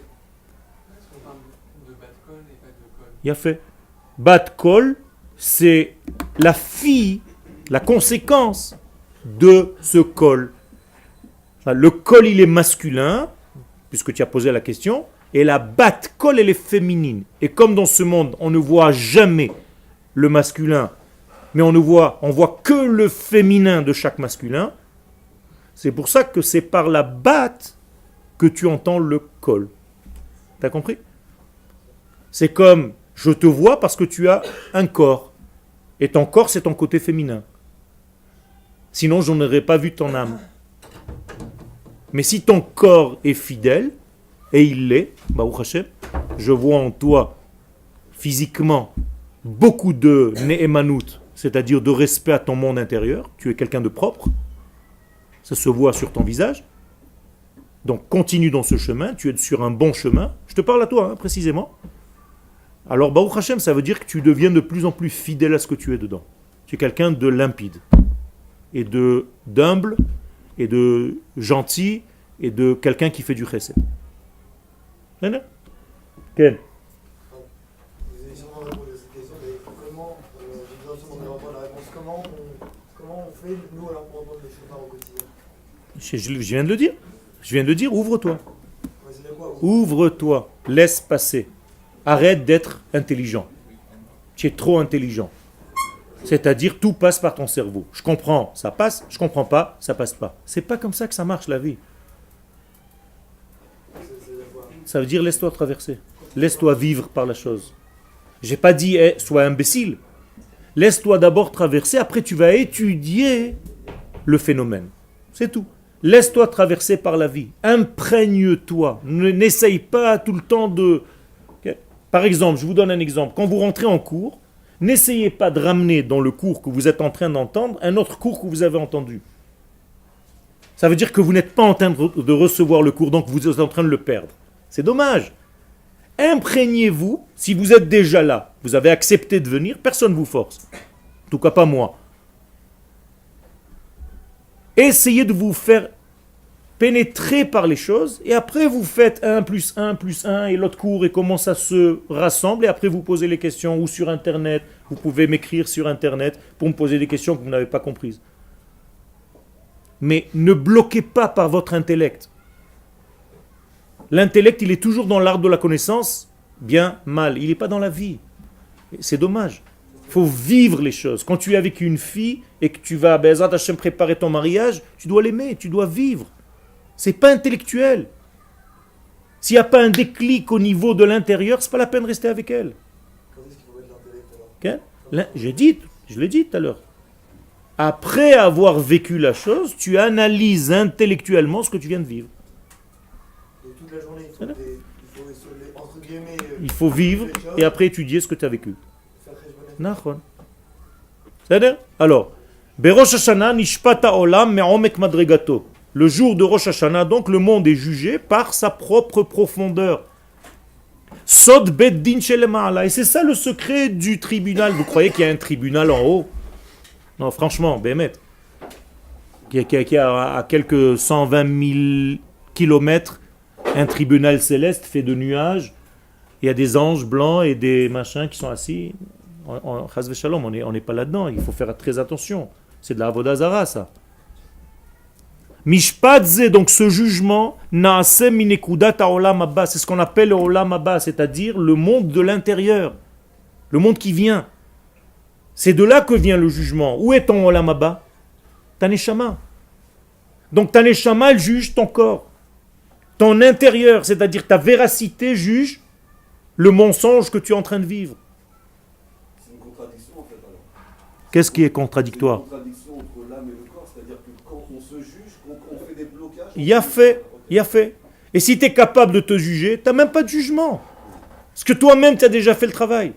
qu'on parle de bas de col et pas de col? Il a fait. Bat kol, c'est la fille, la conséquence de ce col. Le col, il est masculin, puisque tu as posé la question, Et la bat kol, elle est féminine. Et comme dans ce monde, on ne voit jamais le masculin, mais on voit que le féminin de chaque masculin, c'est pour ça que c'est par la bat que tu entends le kol. T'as compris? C'est comme, je te vois parce que tu as un corps. Et ton corps, c'est ton côté féminin. Sinon, je n'aurais pas vu ton âme. Mais si ton corps est fidèle, et il l'est, Baruch Hashem, je vois en toi, physiquement, beaucoup de ne'emanut, c'est-à-dire de respect à ton monde intérieur. Tu es quelqu'un de propre. Ça se voit sur ton visage. Donc, continue dans ce chemin. Tu es sur un bon chemin. Je te parle à toi, précisément. Alors, Baruch Hashem, ça veut dire que tu deviens de plus en plus fidèle à ce que tu es dedans. Tu es quelqu'un de limpide, et d'humble, et de gentil, et de quelqu'un qui fait du chesed. Ken. Vous avez sûrement répondu à cette question, mais comment, j'ai besoin de demander la réponse, comment on fait, nous, alors, pour entendre le shofar au quotidien? Je viens de le dire. Je viens de le dire, ouvre-toi. Ouais, c'est quoi, Ouvre-toi, laisse passer. Arrête d'être intelligent. Tu es trop intelligent. C'est-à-dire, tout passe par ton cerveau. Je comprends, ça passe. Je comprends pas, ça passe pas. C'est pas comme ça que ça marche, la vie. Ça veut dire, laisse-toi traverser. Laisse-toi vivre par la chose. J'ai pas dit, sois imbécile. Laisse-toi d'abord traverser, après tu vas étudier le phénomène. C'est tout. Laisse-toi traverser par la vie. Imprègne-toi. N'essaye pas tout le temps de... Okay. Par exemple, je vous donne un exemple. Quand vous rentrez en cours, n'essayez pas de ramener dans le cours que vous êtes en train d'entendre un autre cours que vous avez entendu. Ça veut dire que vous n'êtes pas en train de recevoir le cours, donc vous êtes en train de le perdre. C'est dommage. Imprégnez-vous, si vous êtes déjà là, vous avez accepté de venir, personne ne vous force. En tout cas pas moi. Essayez de vous faire pénétrer par les choses, et après vous faites 1 plus 1 plus 1 et l'autre cours, et comment ça se rassemble, et après vous posez les questions, ou sur Internet, vous pouvez m'écrire sur Internet pour me poser des questions que vous n'avez pas comprises. Mais ne bloquez pas par votre intellect. L'intellect, il est toujours dans l'art de la connaissance, bien, mal. Il n'est pas dans la vie. C'est dommage. Il faut vivre les choses. Quand tu es avec une fille et que tu vas, Be'ezrat Hashem, préparer ton mariage, tu dois l'aimer, tu dois vivre. C'est pas intellectuel. S'il n'y a pas un déclic au niveau de l'intérieur, c'est pas la peine de rester avec elle. Quand est-ce qu'il faut mettre l'intellect alors? Je l'ai dit tout à l'heure. Après avoir vécu la chose, tu analyses intellectuellement ce que tu viens de vivre. Et toute la journée, entre guillemets, il faut vivre et après étudier ce que tu as vécu. Faire C'est-à-dire, alors, Berosh Hashanah nishpata olam me'omek madregato. Le jour de Rosh Hashanah, donc, le monde est jugé par sa propre profondeur. Sod beddin shelema'ala. Et c'est ça le secret du tribunal. Vous croyez qu'il y a un tribunal en haut? Non, franchement, Bémet. Qui a à quelques 120 000 kilomètres un tribunal céleste fait de nuages. Il y a des anges blancs et des machins qui sont assis. Chas v'shalom, on n'est pas là-dedans. Il faut faire très attention. C'est de la avodah zara, ça. Mishpadze, donc ce jugement, naase minekudat ha'olam haba, c'est ce qu'on appelle le olam haba, c'est-à-dire le monde de l'intérieur, le monde qui vient. C'est de là que vient le jugement. Où est ton olam haba? Ta neshama. Donc ta neshama, elle juge ton corps. Ton intérieur, c'est-à-dire ta véracité, juge le mensonge que tu es en train de vivre. C'est une contradiction en fait alors. Qu'est-ce qui est contradictoire? C'est une contradiction entre l'âme et le corps, c'est-à-dire que quand on se juge, quand on fait des blocages... Il y a fait. Et si tu es capable de te juger, tu n'as même pas de jugement. Parce que toi-même, tu as déjà fait le travail.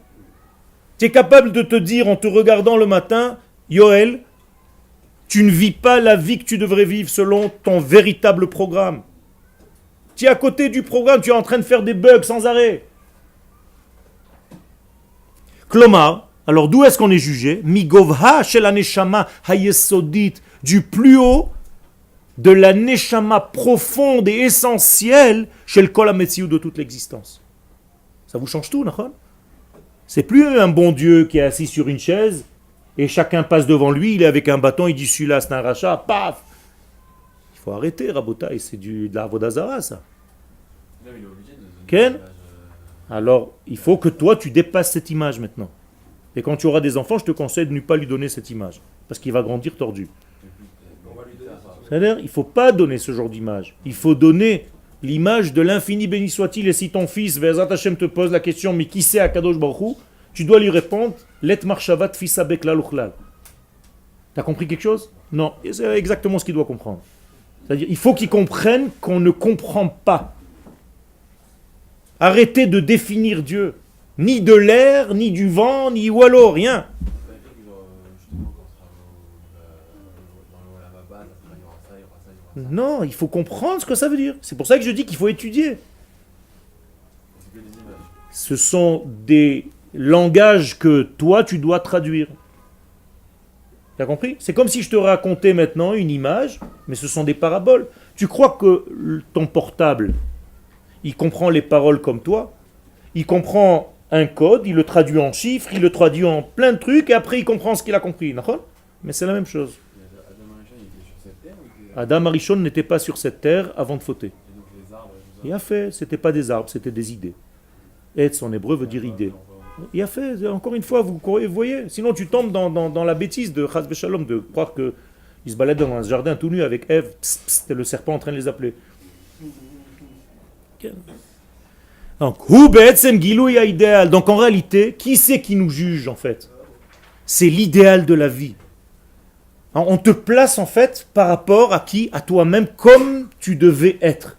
Tu es capable de te dire en te regardant le matin, Yoël, tu ne vis pas la vie que tu devrais vivre selon ton véritable programme. Tu es à côté du programme, tu es en train de faire des bugs sans arrêt. Klomar, alors d'où est-ce qu'on est jugé? Migovha shel haneshama hayesodit, du plus haut de la neshama profonde et essentielle chez le kol hametziut de toute l'existence. Ça vous change tout, Nachon? C'est plus un bon Dieu qui est assis sur une chaise et chacun passe devant lui, il est avec un bâton, il dit celui-là c'est un rachat, paf! Il faut arrêter, Rabotai, c'est de la avodah zara, ça. Là, il est obligé de Ken? Alors, il faut que toi, tu dépasses cette image maintenant. Et quand tu auras des enfants, je te conseille de ne pas lui donner cette image. Parce qu'il va grandir tordu. On va lui donner ça. C'est-à-dire, il ne faut pas donner ce genre d'image. Il faut donner l'image de l'infini béni soit-il. Et si ton fils, Ve'ezrat Hashem, te pose la question, mais qui c'est Akadosh Baruch Hu, tu dois lui répondre, Let marshavat fisabek laluchlal. T'as compris quelque chose? Non, c'est exactement ce qu'il doit comprendre. C'est-à-dire, il faut qu'il comprenne qu'on ne comprend pas. Arrêtez de définir Dieu. Ni de l'air, ni du vent, ni wallo, rien. Non, il faut comprendre ce que ça veut dire. C'est pour ça que je dis qu'il faut étudier. Ce sont des langages que toi, tu dois traduire. Tu as compris? C'est comme si je te racontais maintenant une image, mais ce sont des paraboles. Tu crois que ton portable, il comprend les paroles comme toi? Il comprend un code, il le traduit en chiffres, il le traduit en plein de trucs, et après il comprend ce qu'il a compris. D'accord? Mais c'est la même chose. Adam Arishon n'était pas sur cette terre avant de fauter. Il a fait, c'était pas des arbres, c'était des idées. Etz en hébreu veut dire idée. Il a fait, encore une fois, vous voyez, sinon tu tombes dans la bêtise de Chaz Veshalom, de croire qu'il se balade dans un jardin tout nu avec Ève, et le serpent en train de les appeler. Donc, idéal. Donc en réalité, qui c'est qui nous juge en fait? C'est l'idéal de la vie. On te place en fait par rapport à qui? À toi-même, comme tu devais être.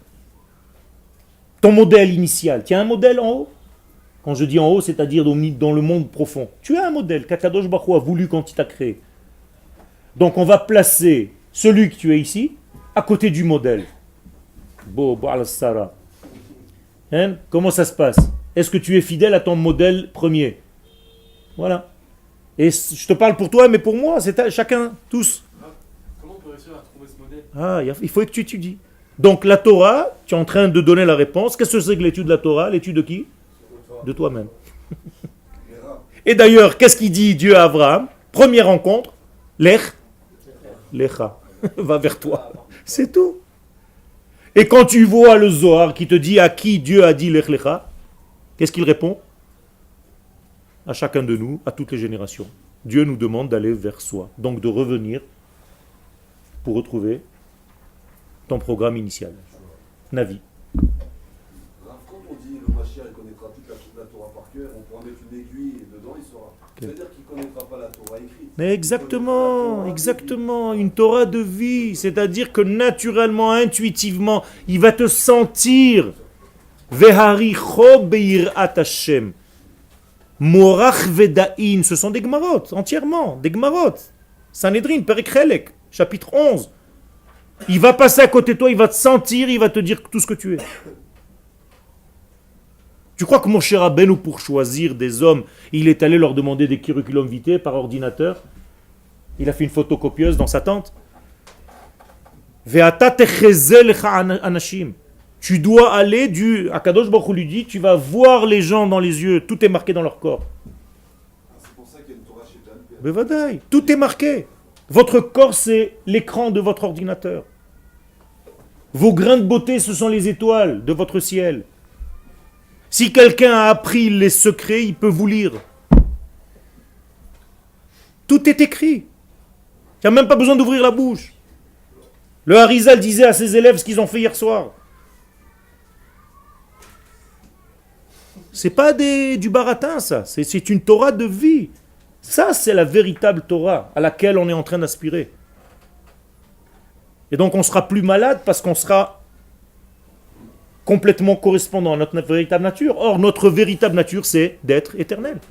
Ton modèle initial. Tu as un modèle en haut? Quand je dis en haut, c'est-à-dire dans le monde profond. Tu as un modèle qu'Akadosh Baruch Hu a voulu quand il t'a créé. Donc on va placer celui que tu es ici à côté du modèle. Hein? Comment ça se passe? Est-ce que tu es fidèle à ton modèle premier? Voilà. Et je te parle pour toi, mais pour moi, c'est chacun, tous. Comment on peut réussir à trouver ce modèle? Il faut que tu étudies. Donc la Torah, tu es en train de donner la réponse. Qu'est-ce que c'est que l'étude de la Torah? L'étude de qui? De toi-même. Et d'ailleurs, qu'est-ce qu'il dit Dieu à Abraham? Première rencontre, Lecha, va vers toi. C'est tout. Et quand tu vois le Zohar qui te dit à qui Dieu a dit Lech Lecha, qu'est-ce qu'il répond? À chacun de nous, à toutes les générations. Dieu nous demande d'aller vers soi, donc de revenir pour retrouver ton programme initial. Navi. Quand on dit le Mashiach connaîtra toute la Torah par cœur, on pourra mettre une aiguille et dedans il saura. C'est-à-dire qu'il ne connaîtra pas la Torah écrite. Mais exactement, une Torah de vie, c'est-à-dire que naturellement, intuitivement, il va te sentir. Veharicho beirat Hashem. Morach vedaïn, ce sont des gmarot, entièrement, des gmarot. Sanhedrin, Perek Chelek, chapitre 11. Il va passer à côté de toi, il va te sentir, il va te dire tout ce que tu es. Tu crois que Moshe Rabbeinu, pour choisir des hommes, il est allé leur demander des curriculum vitae par ordinateur? Il a fait une photocopieuse dans sa tente. Ve'ata techezel lecha anashim. Tu dois aller Akadosh Baruch Hu lui dit, tu vas voir les gens dans les yeux, tout est marqué dans leur corps. C'est pour ça qu'il y a une Torah chez Dan. Mais vadaï, tout est marqué. Votre corps, c'est l'écran de votre ordinateur. Vos grains de beauté, ce sont les étoiles de votre ciel. Si quelqu'un a appris les secrets, il peut vous lire. Tout est écrit. Il n'y a même pas besoin d'ouvrir la bouche. Le Harizal disait à ses élèves ce qu'ils ont fait hier soir. C'est pas du baratin, ça. C'est une Torah de vie. Ça, c'est la véritable Torah à laquelle on est en train d'aspirer. Et donc, on sera plus malade parce qu'on sera complètement correspondant à notre véritable nature. Or, notre véritable nature, c'est d'être éternel.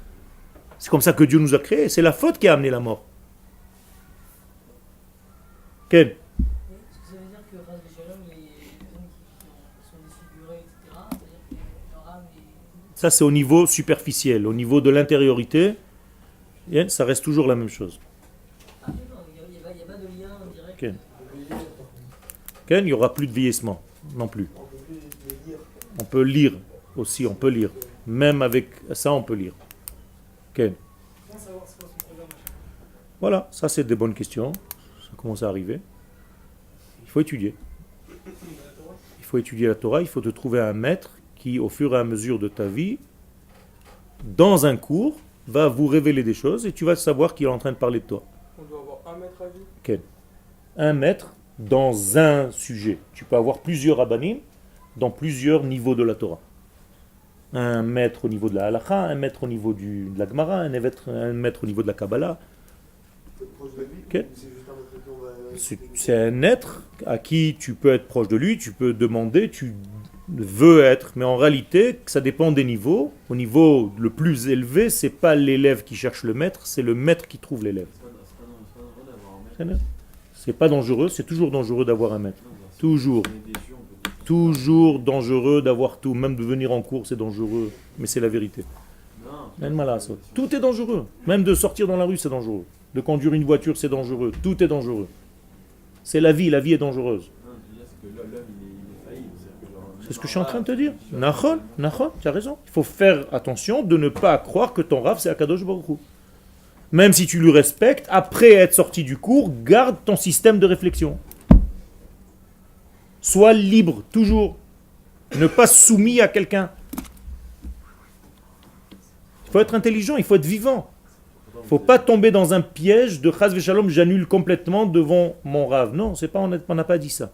C'est comme ça que Dieu nous a créés. C'est la faute qui a amené la mort. Ken? Est-ce que ça veut dire que Ras Shalom, les personnes qui sont défigurées, etc., c'est-à-dire que leur âme est... Ça, c'est au niveau superficiel. Au niveau de l'intériorité, ça reste toujours la même chose. Ah non, il n'y a pas de lien direct. Ken? Ken, il n'y aura plus de vieillissement, non plus. On peut lire aussi, on peut lire. Même avec ça, on peut lire. Ken? Voilà, ça c'est des bonnes questions. Ça commence à arriver. Il faut étudier. Il faut étudier la Torah, il faut te trouver un maître qui, au fur et à mesure de ta vie, dans un cours, va vous révéler des choses et tu vas savoir qu'il est en train de parler de toi. On doit avoir 1 mètre à vie. Ok. 1 mètre dans un sujet. Tu peux avoir plusieurs rabbanim dans plusieurs niveaux de la Torah. 1 mètre au niveau de la halakha, 1 mètre au niveau de la Gemara, 1 mètre au niveau de la Kabbalah. Proche de lui, Ok. c'est juste un mètre qu'on va C'est un être à qui tu peux être proche de lui, tu peux demander, tu veux être, mais en réalité, ça dépend des niveaux. Au niveau le plus élevé, c'est pas l'élève qui cherche le maître, c'est le maître qui trouve l'élève. C'est pas dangereux, c'est toujours dangereux d'avoir un maître. Toujours. Toujours dangereux d'avoir tout, même de venir en cours, c'est dangereux, mais c'est la vérité. Tout est dangereux, même de sortir dans la rue, c'est dangereux. De conduire une voiture, c'est dangereux, tout est dangereux. C'est la vie est dangereuse. C'est ce que je suis en train de te dire. Nachon, tu as raison. Il faut faire attention de ne pas croire que ton Rav c'est Akadosh Baruch Hu. Même si tu lui respectes, après être sorti du cours, garde ton système de réflexion. Sois libre, toujours. Ne pas soumis à quelqu'un. Il faut être intelligent, il faut être vivant. Il ne faut pas tomber dans un piège de Chaz Veshalom, j'annule complètement devant mon Rav. Non, c'est pas, on n'a pas dit ça.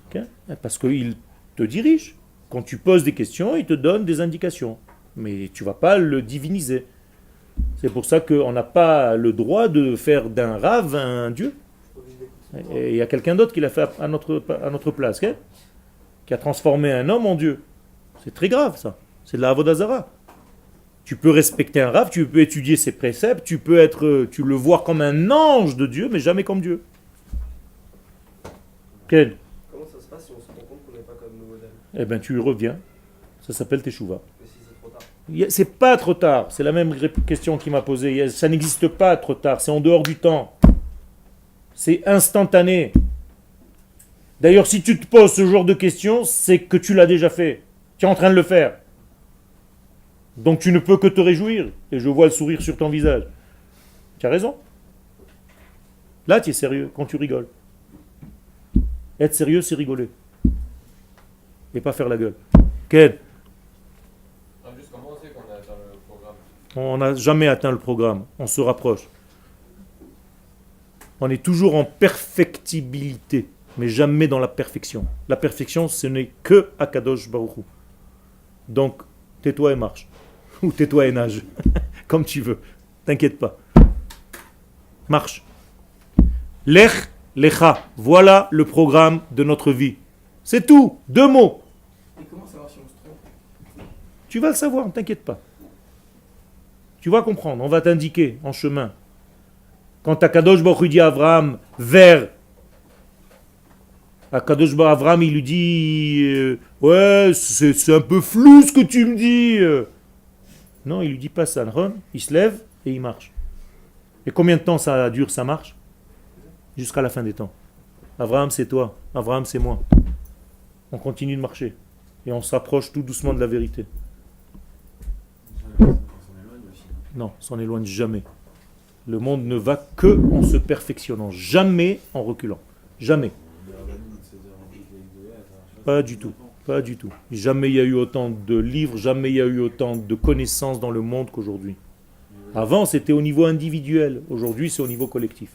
Okay? Parce qu'il te dirige. Quand tu poses des questions, il te donne des indications. Mais tu ne vas pas le diviniser. C'est pour ça qu'on n'a pas le droit de faire d'un Rav un Dieu. Et il y a quelqu'un d'autre qui l'a fait à notre place, okay? Qui a transformé un homme en Dieu. C'est très grave ça. C'est de la Avodah Zara. Tu peux respecter un Rav, tu peux étudier ses préceptes, tu le voir comme un ange de Dieu, mais jamais comme Dieu. Quel? Comment ça se passe si on se rend compte qu'on n'est pas comme nos modèles? Eh bien, tu reviens. Ça s'appelle Teshuvah. Mais si c'est trop tard. C'est pas trop tard. C'est la même question qu'il m'a posée. Ça n'existe pas trop tard. C'est en dehors du temps. C'est instantané. D'ailleurs, si tu te poses ce genre de questions, c'est que tu l'as déjà fait. Tu es en train de le faire. Donc tu ne peux que te réjouir. Et je vois le sourire sur ton visage. Tu as raison. Là, tu es sérieux quand tu rigoles. Être sérieux, c'est rigoler. Et pas faire la gueule. Quel? Juste comment on sait qu'on a atteint le programme? On n'a jamais atteint le programme. On se rapproche. On est toujours en perfectibilité, mais jamais dans la perfection. La perfection, ce n'est que Akadosh Baruch Hu. Donc, tais-toi et marche. Ou tais-toi et nage. Comme tu veux. T'inquiète pas. Marche. Lech, lecha. Voilà le programme de notre vie. C'est tout. 2 mots. Et comment savoir si on se trompe? Tu vas le savoir, ne t'inquiète pas. Tu vas comprendre. On va t'indiquer en chemin. Quand Akadosh Baruch Hu dit à Abraham, vers, Akadosh Baruch Abraham, il lui dit, ouais, c'est un peu flou ce que tu me dis. Non, il lui dit pas ça. Il se lève et il marche. Et combien de temps ça dure, ça marche? Jusqu'à la fin des temps. Abraham, c'est toi. Abraham, c'est moi. On continue de marcher. Et on s'approche tout doucement de la vérité. Non, s'en éloigne jamais. Le monde ne va que en se perfectionnant, jamais en reculant. Jamais. Pas du tout. Pas du tout. Jamais il y a eu autant de livres, jamais il y a eu autant de connaissances dans le monde qu'aujourd'hui. Avant, c'était au niveau individuel. Aujourd'hui, c'est au niveau collectif.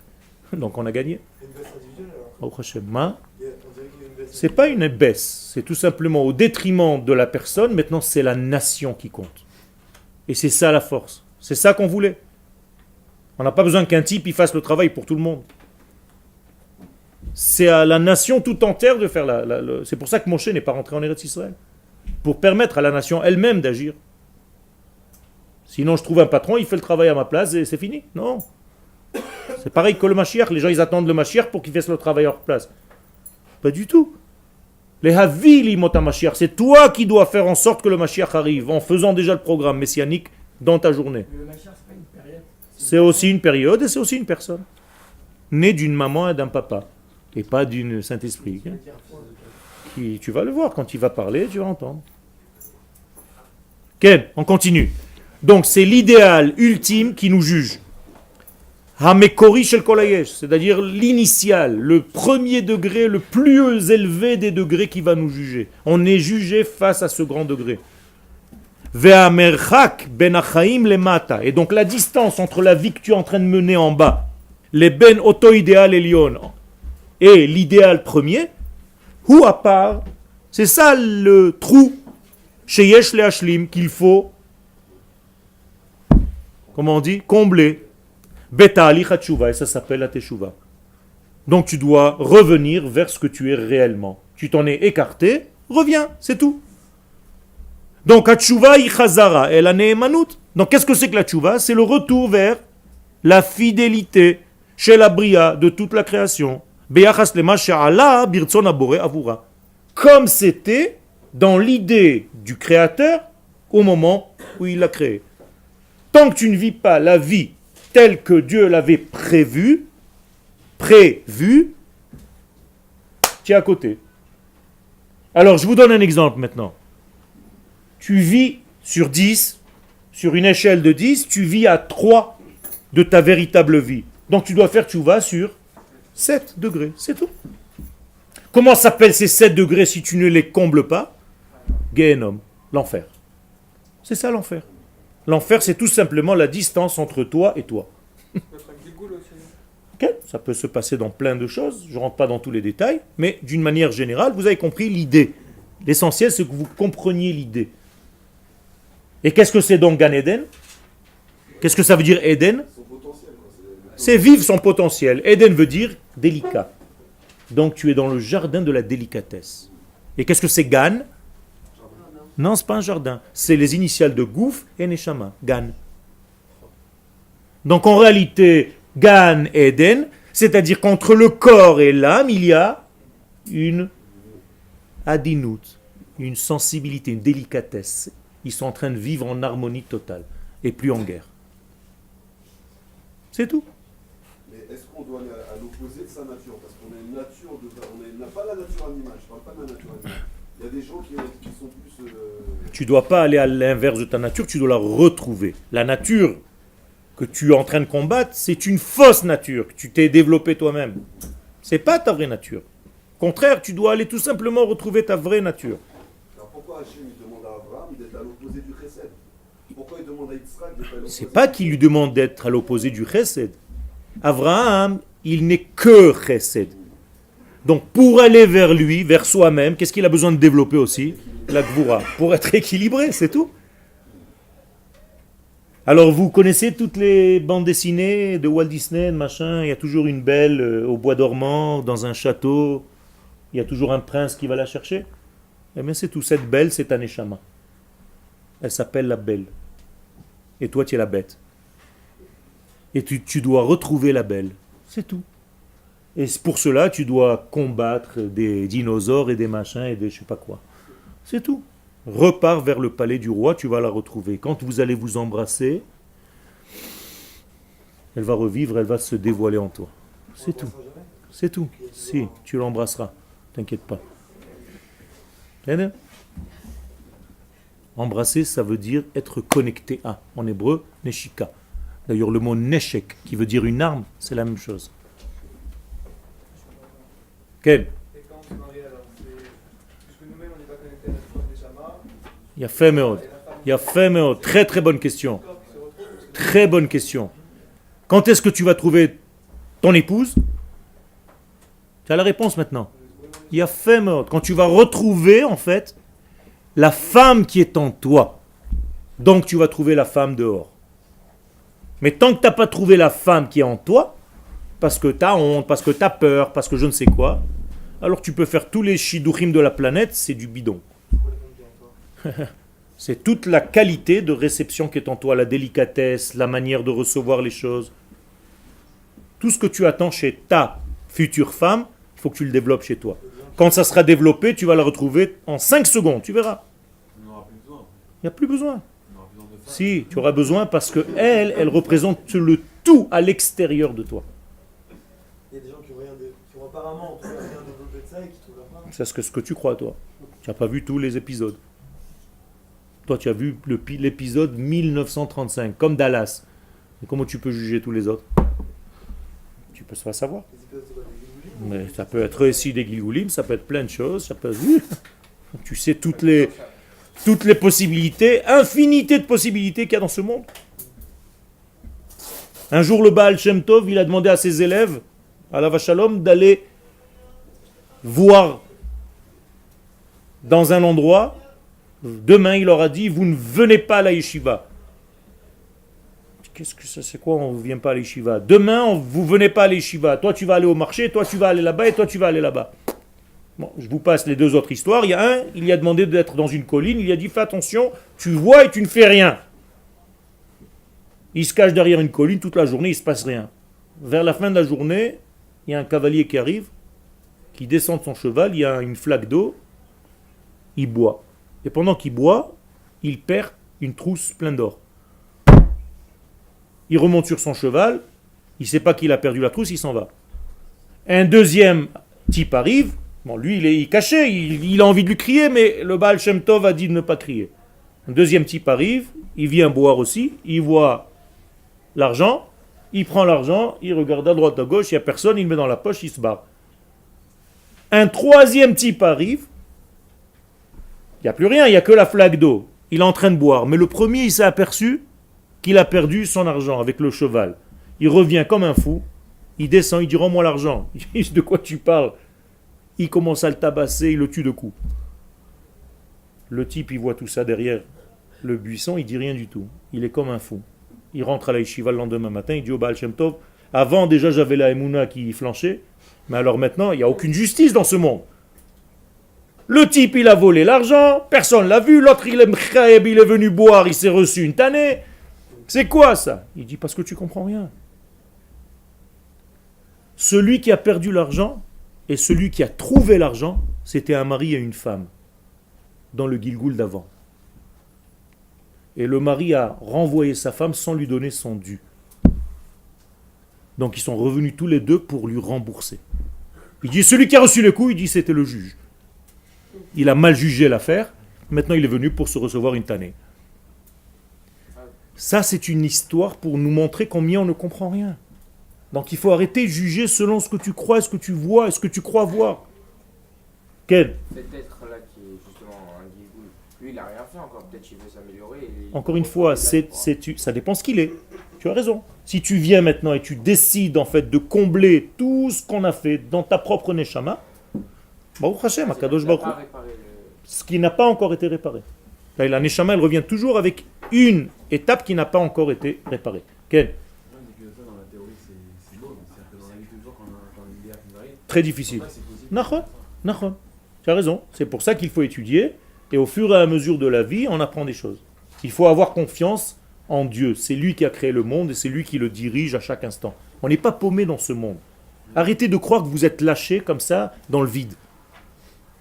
Donc on a gagné. Une baisse individuelle alors Au Hashem. On dirait qu'il y a une baisse. C'est pas une baisse, c'est tout simplement au détriment de la personne. Maintenant, c'est la nation qui compte. Et c'est ça la force. C'est ça qu'on voulait. On n'a pas besoin qu'un type il fasse le travail pour tout le monde. C'est à la nation tout entière de faire c'est pour ça que Moshe n'est pas rentré en Eretz Israël. Pour permettre à la nation elle-même d'agir. Sinon, je trouve un patron, il fait le travail à ma place et c'est fini. Non. C'est pareil que le Mashiach. Les gens, ils attendent le Mashiach pour qu'il fasse le travail à leur place. Pas du tout. Les Havili Mota Mashiach, c'est toi qui dois faire en sorte que le Mashiach arrive en faisant déjà le programme messianique dans ta journée. Mais le Mashiach, c'est pas une période. C'est aussi une période et c'est aussi une personne. Née d'une maman et d'un papa. Et pas d'une Saint-Esprit. Hein. Qui, tu vas le voir, quand il va parler, tu vas entendre. Ok, on continue. Donc c'est l'idéal ultime qui nous juge. Hamekori shel kol hayesh, c'est-à-dire l'initial, le premier degré, le plus élevé des degrés qui va nous juger. On est jugé face à ce grand degré. Ve'amerchak ben achaim lemata. Et donc la distance entre la vie que tu es en train de mener en bas, les ben auto idéal elion, et l'idéal premier, ou à part, c'est ça le trou chez Yesh le Hashlim qu'il faut, comment on dit, combler. Beta ali hatshuva, et ça s'appelle la teshuva. Donc tu dois revenir vers ce que tu es réellement. Tu t'en es écarté, reviens, c'est tout. Donc hatshuva ichazara et la neemanut. Donc qu'est-ce que c'est que la teshuva? C'est le retour vers la fidélité chez la bria de toute la création. Beyachas lema she'ala birtzon abore avura. Comme c'était dans l'idée du créateur au moment où il l'a créé. Tant que tu ne vis pas la vie telle que Dieu l'avait prévu, tu es à côté. Alors, je vous donne un exemple maintenant. Tu vis sur 10, sur une échelle de 10, tu vis à 3 de ta véritable vie. Donc, tu dois faire tchouva sur 7 degrés, c'est tout. Comment s'appellent ces 7 degrés si tu ne les combles pas? Gehenom, l'enfer. C'est ça l'enfer. L'enfer, c'est tout simplement la distance entre toi et toi. Okay. Ça peut se passer dans plein de choses, je ne rentre pas dans tous les détails, mais d'une manière générale, vous avez compris l'idée. L'essentiel, c'est que vous compreniez l'idée. Et qu'est-ce que c'est donc Gan Eden? Qu'est-ce que ça veut dire Eden? C'est vivre son potentiel. Eden veut dire délicat. Donc tu es dans le jardin de la délicatesse. Et qu'est-ce que c'est Gan? Non, ce n'est pas un jardin. C'est les initiales de Gouf et Neshama. Gan. Donc en réalité, Gan Eden, c'est-à-dire qu'entre le corps et l'âme, il y a une adinout, une sensibilité, une délicatesse. Ils sont en train de vivre en harmonie totale et plus en guerre. C'est tout. Mais est-ce qu'on doit aller à l'opposé de sa nature? Parce qu'on a une nature, on n'a pas la nature animale, je ne parle pas de la nature animale. Il y a des gens qui sont plus... Tu ne dois pas aller à l'inverse de ta nature, tu dois la retrouver. La nature que tu es en train de combattre, c'est une fausse nature que tu t'es développée toi-même. Ce n'est pas ta vraie nature. Au contraire, tu dois aller tout simplement retrouver ta vraie nature. Alors pourquoi Hachem demande à Abraham d'être à l'opposé du Chesed? Pourquoi il demande à Yitzhak d'être à l'opposé? C'est pas qu'il lui demande d'être à l'opposé du Chesed. Abraham, il n'est que Chesed. Donc pour aller vers lui, vers soi-même, qu'est-ce qu'il a besoin de développer aussi? La Gvura. Pour être équilibré, c'est tout. Alors vous connaissez toutes les bandes dessinées de Walt Disney, machin, il y a toujours une belle au bois dormant, dans un château, il y a toujours un prince qui va la chercher. Eh bien c'est tout, cette belle c'est un neshama. Elle s'appelle la belle. Et toi tu es la bête. Et tu dois retrouver la belle. C'est tout. Et pour cela tu dois combattre des dinosaures et des machins et des je sais pas quoi. C'est tout. Repars vers le palais du roi, tu vas la retrouver. Quand vous allez vous embrasser, elle va revivre, elle va se dévoiler en toi. C'est tout. C'est tout. Si, tu l'embrasseras. T'inquiète pas. Embrasser, ça veut dire être connecté à. En hébreu, neshika. D'ailleurs, le mot neshek, qui veut dire une arme, c'est la même chose. Quel? Il y a fait méod. Il y a fait méod. Très très bonne question. Très bonne question. Quand est-ce que tu vas trouver ton épouse? Tu as la réponse maintenant. Il y a fait méod. Quand tu vas retrouver en fait la femme qui est en toi. Donc tu vas trouver la femme dehors. Mais tant que tu n'as pas trouvé la femme qui est en toi, parce que tu as honte, parce que tu as peur, parce que je ne sais quoi, alors tu peux faire tous les shidduchim de la planète, c'est du bidon. C'est toute la qualité de réception qui est en toi, la délicatesse, la manière de recevoir les choses. Tout ce que tu attends chez ta future femme, il faut que tu le développes chez toi. Quand ça sera développé, tu vas la retrouver en 5 secondes, tu verras. On n'aura plus besoin. Il n'y a plus besoin. On n'aura besoin de femmes. Si, tu auras besoin parce que elle représente le tout à l'extérieur de toi. Il y a des gens qui ont apparemment rien développé de ça et qui trouvent la femme. C'est ce que tu crois, toi. Tu n'as pas vu tous les épisodes. Toi, tu as vu l'épisode 1935, comme Dallas. Et comment tu peux juger tous les autres? Tu peux pas savoir. C'est quoi, des Gilgoulim? Mais ça peut être aussi des Gilgoulim, ça peut être plein de choses, ça peut être... Tu sais toutes les possibilités, infinité de possibilités qu'il y a dans ce monde. Un jour, le Baal Shem Tov, il a demandé à ses élèves, à la Vachalom, d'aller voir dans un endroit. Demain, il leur a dit, vous ne venez pas à la yeshiva. Qu'est-ce que ça, c'est quoi, on ne vient pas à la yeshiva? Demain, vous ne venez pas à la yeshiva. Toi, tu vas aller au marché, toi, tu vas aller là-bas, et toi, tu vas aller là-bas. Bon, je vous passe les deux autres histoires. Il y a un, il lui a demandé d'être dans une colline, il lui a dit, fais attention, tu vois et tu ne fais rien. Il se cache derrière une colline toute la journée, il ne se passe rien. Vers la fin de la journée, il y a un cavalier qui arrive, qui descend de son cheval, il y a une flaque d'eau, il boit. Et pendant qu'il boit, il perd une trousse pleine d'or. Il remonte sur son cheval, il ne sait pas qu'il a perdu la trousse, il s'en va. Un deuxième type arrive, bon, lui il est caché, il a envie de lui crier, mais le Baal Shem Tov a dit de ne pas crier. Un deuxième type arrive, il vient boire aussi, il voit l'argent, il prend l'argent, il regarde à droite à gauche, il n'y a personne, il le met dans la poche, il se barre. Un troisième type arrive, il n'y a plus rien, il n'y a que la flaque d'eau. Il est en train de boire. Mais le premier, il s'est aperçu qu'il a perdu son argent avec le cheval. Il revient comme un fou, il descend, il dit rends-moi l'argent. Il dit de quoi tu parles? Il commence à le tabasser, il le tue de coups. Le type, il voit tout ça derrière le buisson, il dit rien du tout. Il est comme un fou. Il rentre à la yeshiva le lendemain matin, il dit au Baal Shem Tov, avant déjà j'avais la Emouna qui flanchait, mais alors maintenant il n'y a aucune justice dans ce monde. Le type il a volé l'argent, personne l'a vu, l'autre il est venu boire, il s'est reçu une tannée. C'est quoi ça? Il dit parce que tu comprends rien. Celui qui a perdu l'argent et celui qui a trouvé l'argent, c'était un mari et une femme dans le Gilgoul d'avant. Et le mari a renvoyé sa femme sans lui donner son dû. Donc ils sont revenus tous les deux pour lui rembourser. Il dit, celui qui a reçu les coups, il dit, c'était le juge. Il a mal jugé l'affaire, maintenant il est venu pour se recevoir une tannée. Ça, c'est une histoire pour nous montrer combien on ne comprend rien. Donc il faut arrêter de juger selon ce que tu crois, ce que tu vois, ce que tu crois voir. Quel? Cet être-là qui est justement un Gilgoul, lui il n'a rien fait encore, peut-être qu'il veut s'améliorer. Encore une fois, ça dépend ce qu'il est. Tu as raison. Si tu viens maintenant et tu décides en fait de combler tout ce qu'on a fait dans ta propre Neshama, Baruch Hashem, Akadosh Baruch Hu, ce qui n'a pas encore été réparé. Là, la Neshama, elle revient toujours avec une étape qui n'a pas encore été réparée. Quel? Très difficile. Nachon. Tu as raison. C'est pour ça qu'il faut étudier et au fur et à mesure de la vie, on apprend des choses. Il faut avoir confiance en Dieu. C'est lui qui a créé le monde et c'est lui qui le dirige à chaque instant. On n'est pas paumé dans ce monde. Arrêtez de croire que vous êtes lâché comme ça dans le vide.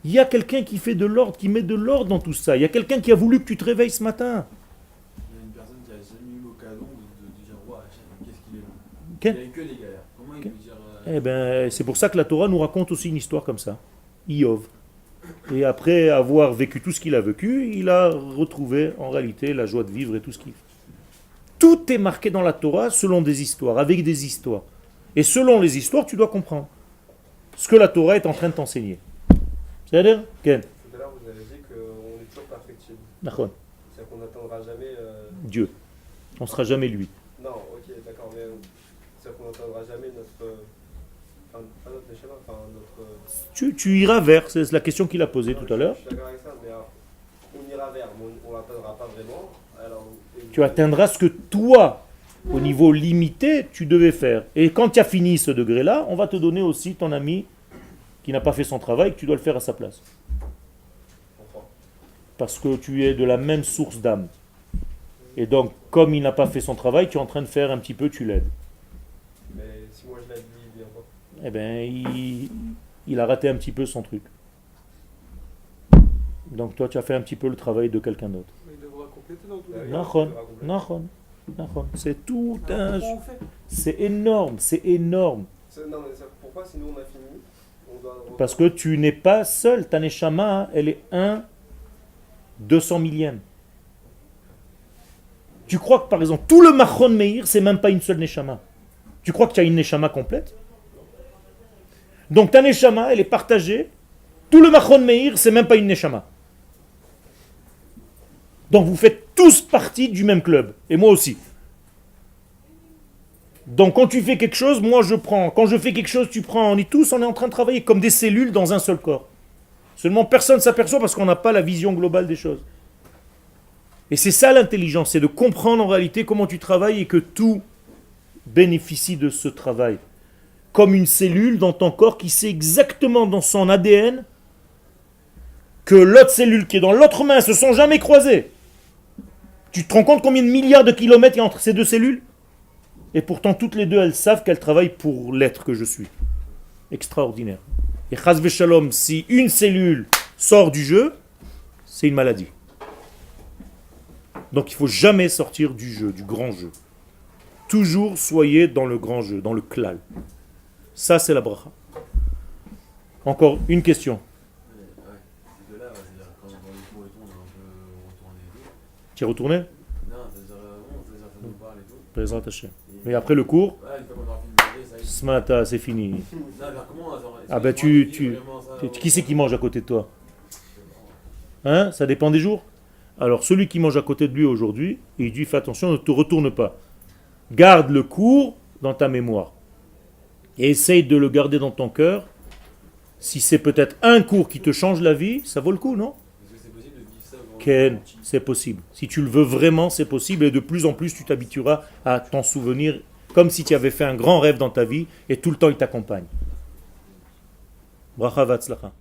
Il y a quelqu'un qui fait de l'ordre, qui met de l'ordre dans tout ça. Il y a quelqu'un qui a voulu que tu te réveilles ce matin. Il y a une personne qui n'a jamais eu l'occasion de dire ouais, qu'est-ce qu'il est bon. Quel? Il n'y a eu que des galères. Comment il peut dire Eh bien, c'est pour ça que la Torah nous raconte aussi une histoire comme ça. Iov. Et après avoir vécu tout ce qu'il a vécu, il a retrouvé en réalité la joie de vivre et tout ce qu'il fait. Tout est marqué dans la Torah selon des histoires, avec des histoires. Et selon les histoires, tu dois comprendre ce que la Torah est en train de t'enseigner. C'est-à-dire, Ken? Tout à l'heure, vous avez dit qu'on est toujours perfectible. D'accord. C'est-à-dire qu'on n'atteindra jamais. Dieu. On ne sera jamais lui. Non, ok, d'accord, mais c'est-à-dire qu'on n'atteindra jamais notre. Enfin, pas notre échelle, enfin notre. Tu iras vers, c'est la question qu'il a posée tout à l'heure. Je suis d'accord avec ça, mais alors, on ira vers, mais on ne l'atteindra pas vraiment. Alors, Tu atteindras ce que toi, au niveau limité, tu devais faire. Et quand tu as fini ce degré-là, on va te donner aussi ton ami qui n'a pas fait son travail, que tu dois le faire à sa place. Parce que tu es de la même source d'âme. Et donc, comme il n'a pas fait son travail, tu es en train de faire un petit peu, tu l'aides. Mais si moi je l'aide, lui, il vient pas. Eh bien, il a raté un petit peu son truc. Donc toi, tu as fait un petit peu le travail de quelqu'un d'autre. Mais il devra compléter dans tous les Nachon. C'est tout un... C'est énorme, c'est énorme. Non, mais pourquoi sinon on a fini? Parce que tu n'es pas seul. Ta neshama, elle est 1/200 millième. Tu crois que par exemple, tout le Machon Meir, c'est même pas une seule neshama. Tu crois que tu as une neshama complète? Donc ta neshama, elle est partagée. Tout le Machon Meir, c'est même pas une neshama. Donc vous faites tous partie du même club. Et moi aussi. Donc quand tu fais quelque chose, moi je prends. Quand je fais quelque chose, tu prends. On est en train de travailler comme des cellules dans un seul corps. Seulement personne ne s'aperçoit parce qu'on n'a pas la vision globale des choses. Et c'est ça l'intelligence, c'est de comprendre en réalité comment tu travailles et que tout bénéficie de ce travail. Comme une cellule dans ton corps qui sait exactement dans son ADN que l'autre cellule qui est dans l'autre main ne se sont jamais croisées. Tu te rends compte combien de milliards de kilomètres il y a entre ces deux cellules? Et pourtant toutes les deux elles savent qu'elles travaillent pour l'être que je suis. Extraordinaire. Et chas v'shalom, si une cellule sort du jeu, c'est une maladie. Donc il ne faut jamais sortir du jeu, du grand jeu. Toujours soyez dans le grand jeu, dans le klal. Ça c'est la bracha. Encore une question. De là, c'est-à-dire quand dans les cours et tout, on a un peu retourné et tout. Tu es retourné? Non, c'est-à-dire, ça nous parle et tout. Bezrat Hashem. Mais après le cours, Ouais, une fois qu'on aura fini de manger, ça y est. ce matin c'est fini. Non, mais comment ça Ah ben qui c'est qui mange à côté de toi? Hein? Ça dépend des jours. Alors celui qui mange à côté de lui aujourd'hui, il dit fais attention, ne te retourne pas. Garde le cours dans ta mémoire. Et essaye de le garder dans ton cœur. Si c'est peut-être un cours qui te change la vie, ça vaut le coup, non? Est-ce que c'est possible de vivre ça vraiment Ken, gentil? c'est possible. Si tu le veux vraiment, c'est possible. Et de plus en plus, tu t'habitueras à t'en souvenir comme si tu avais fait un grand rêve dans ta vie et tout le temps il t'accompagne. Bracha v'atzlacha.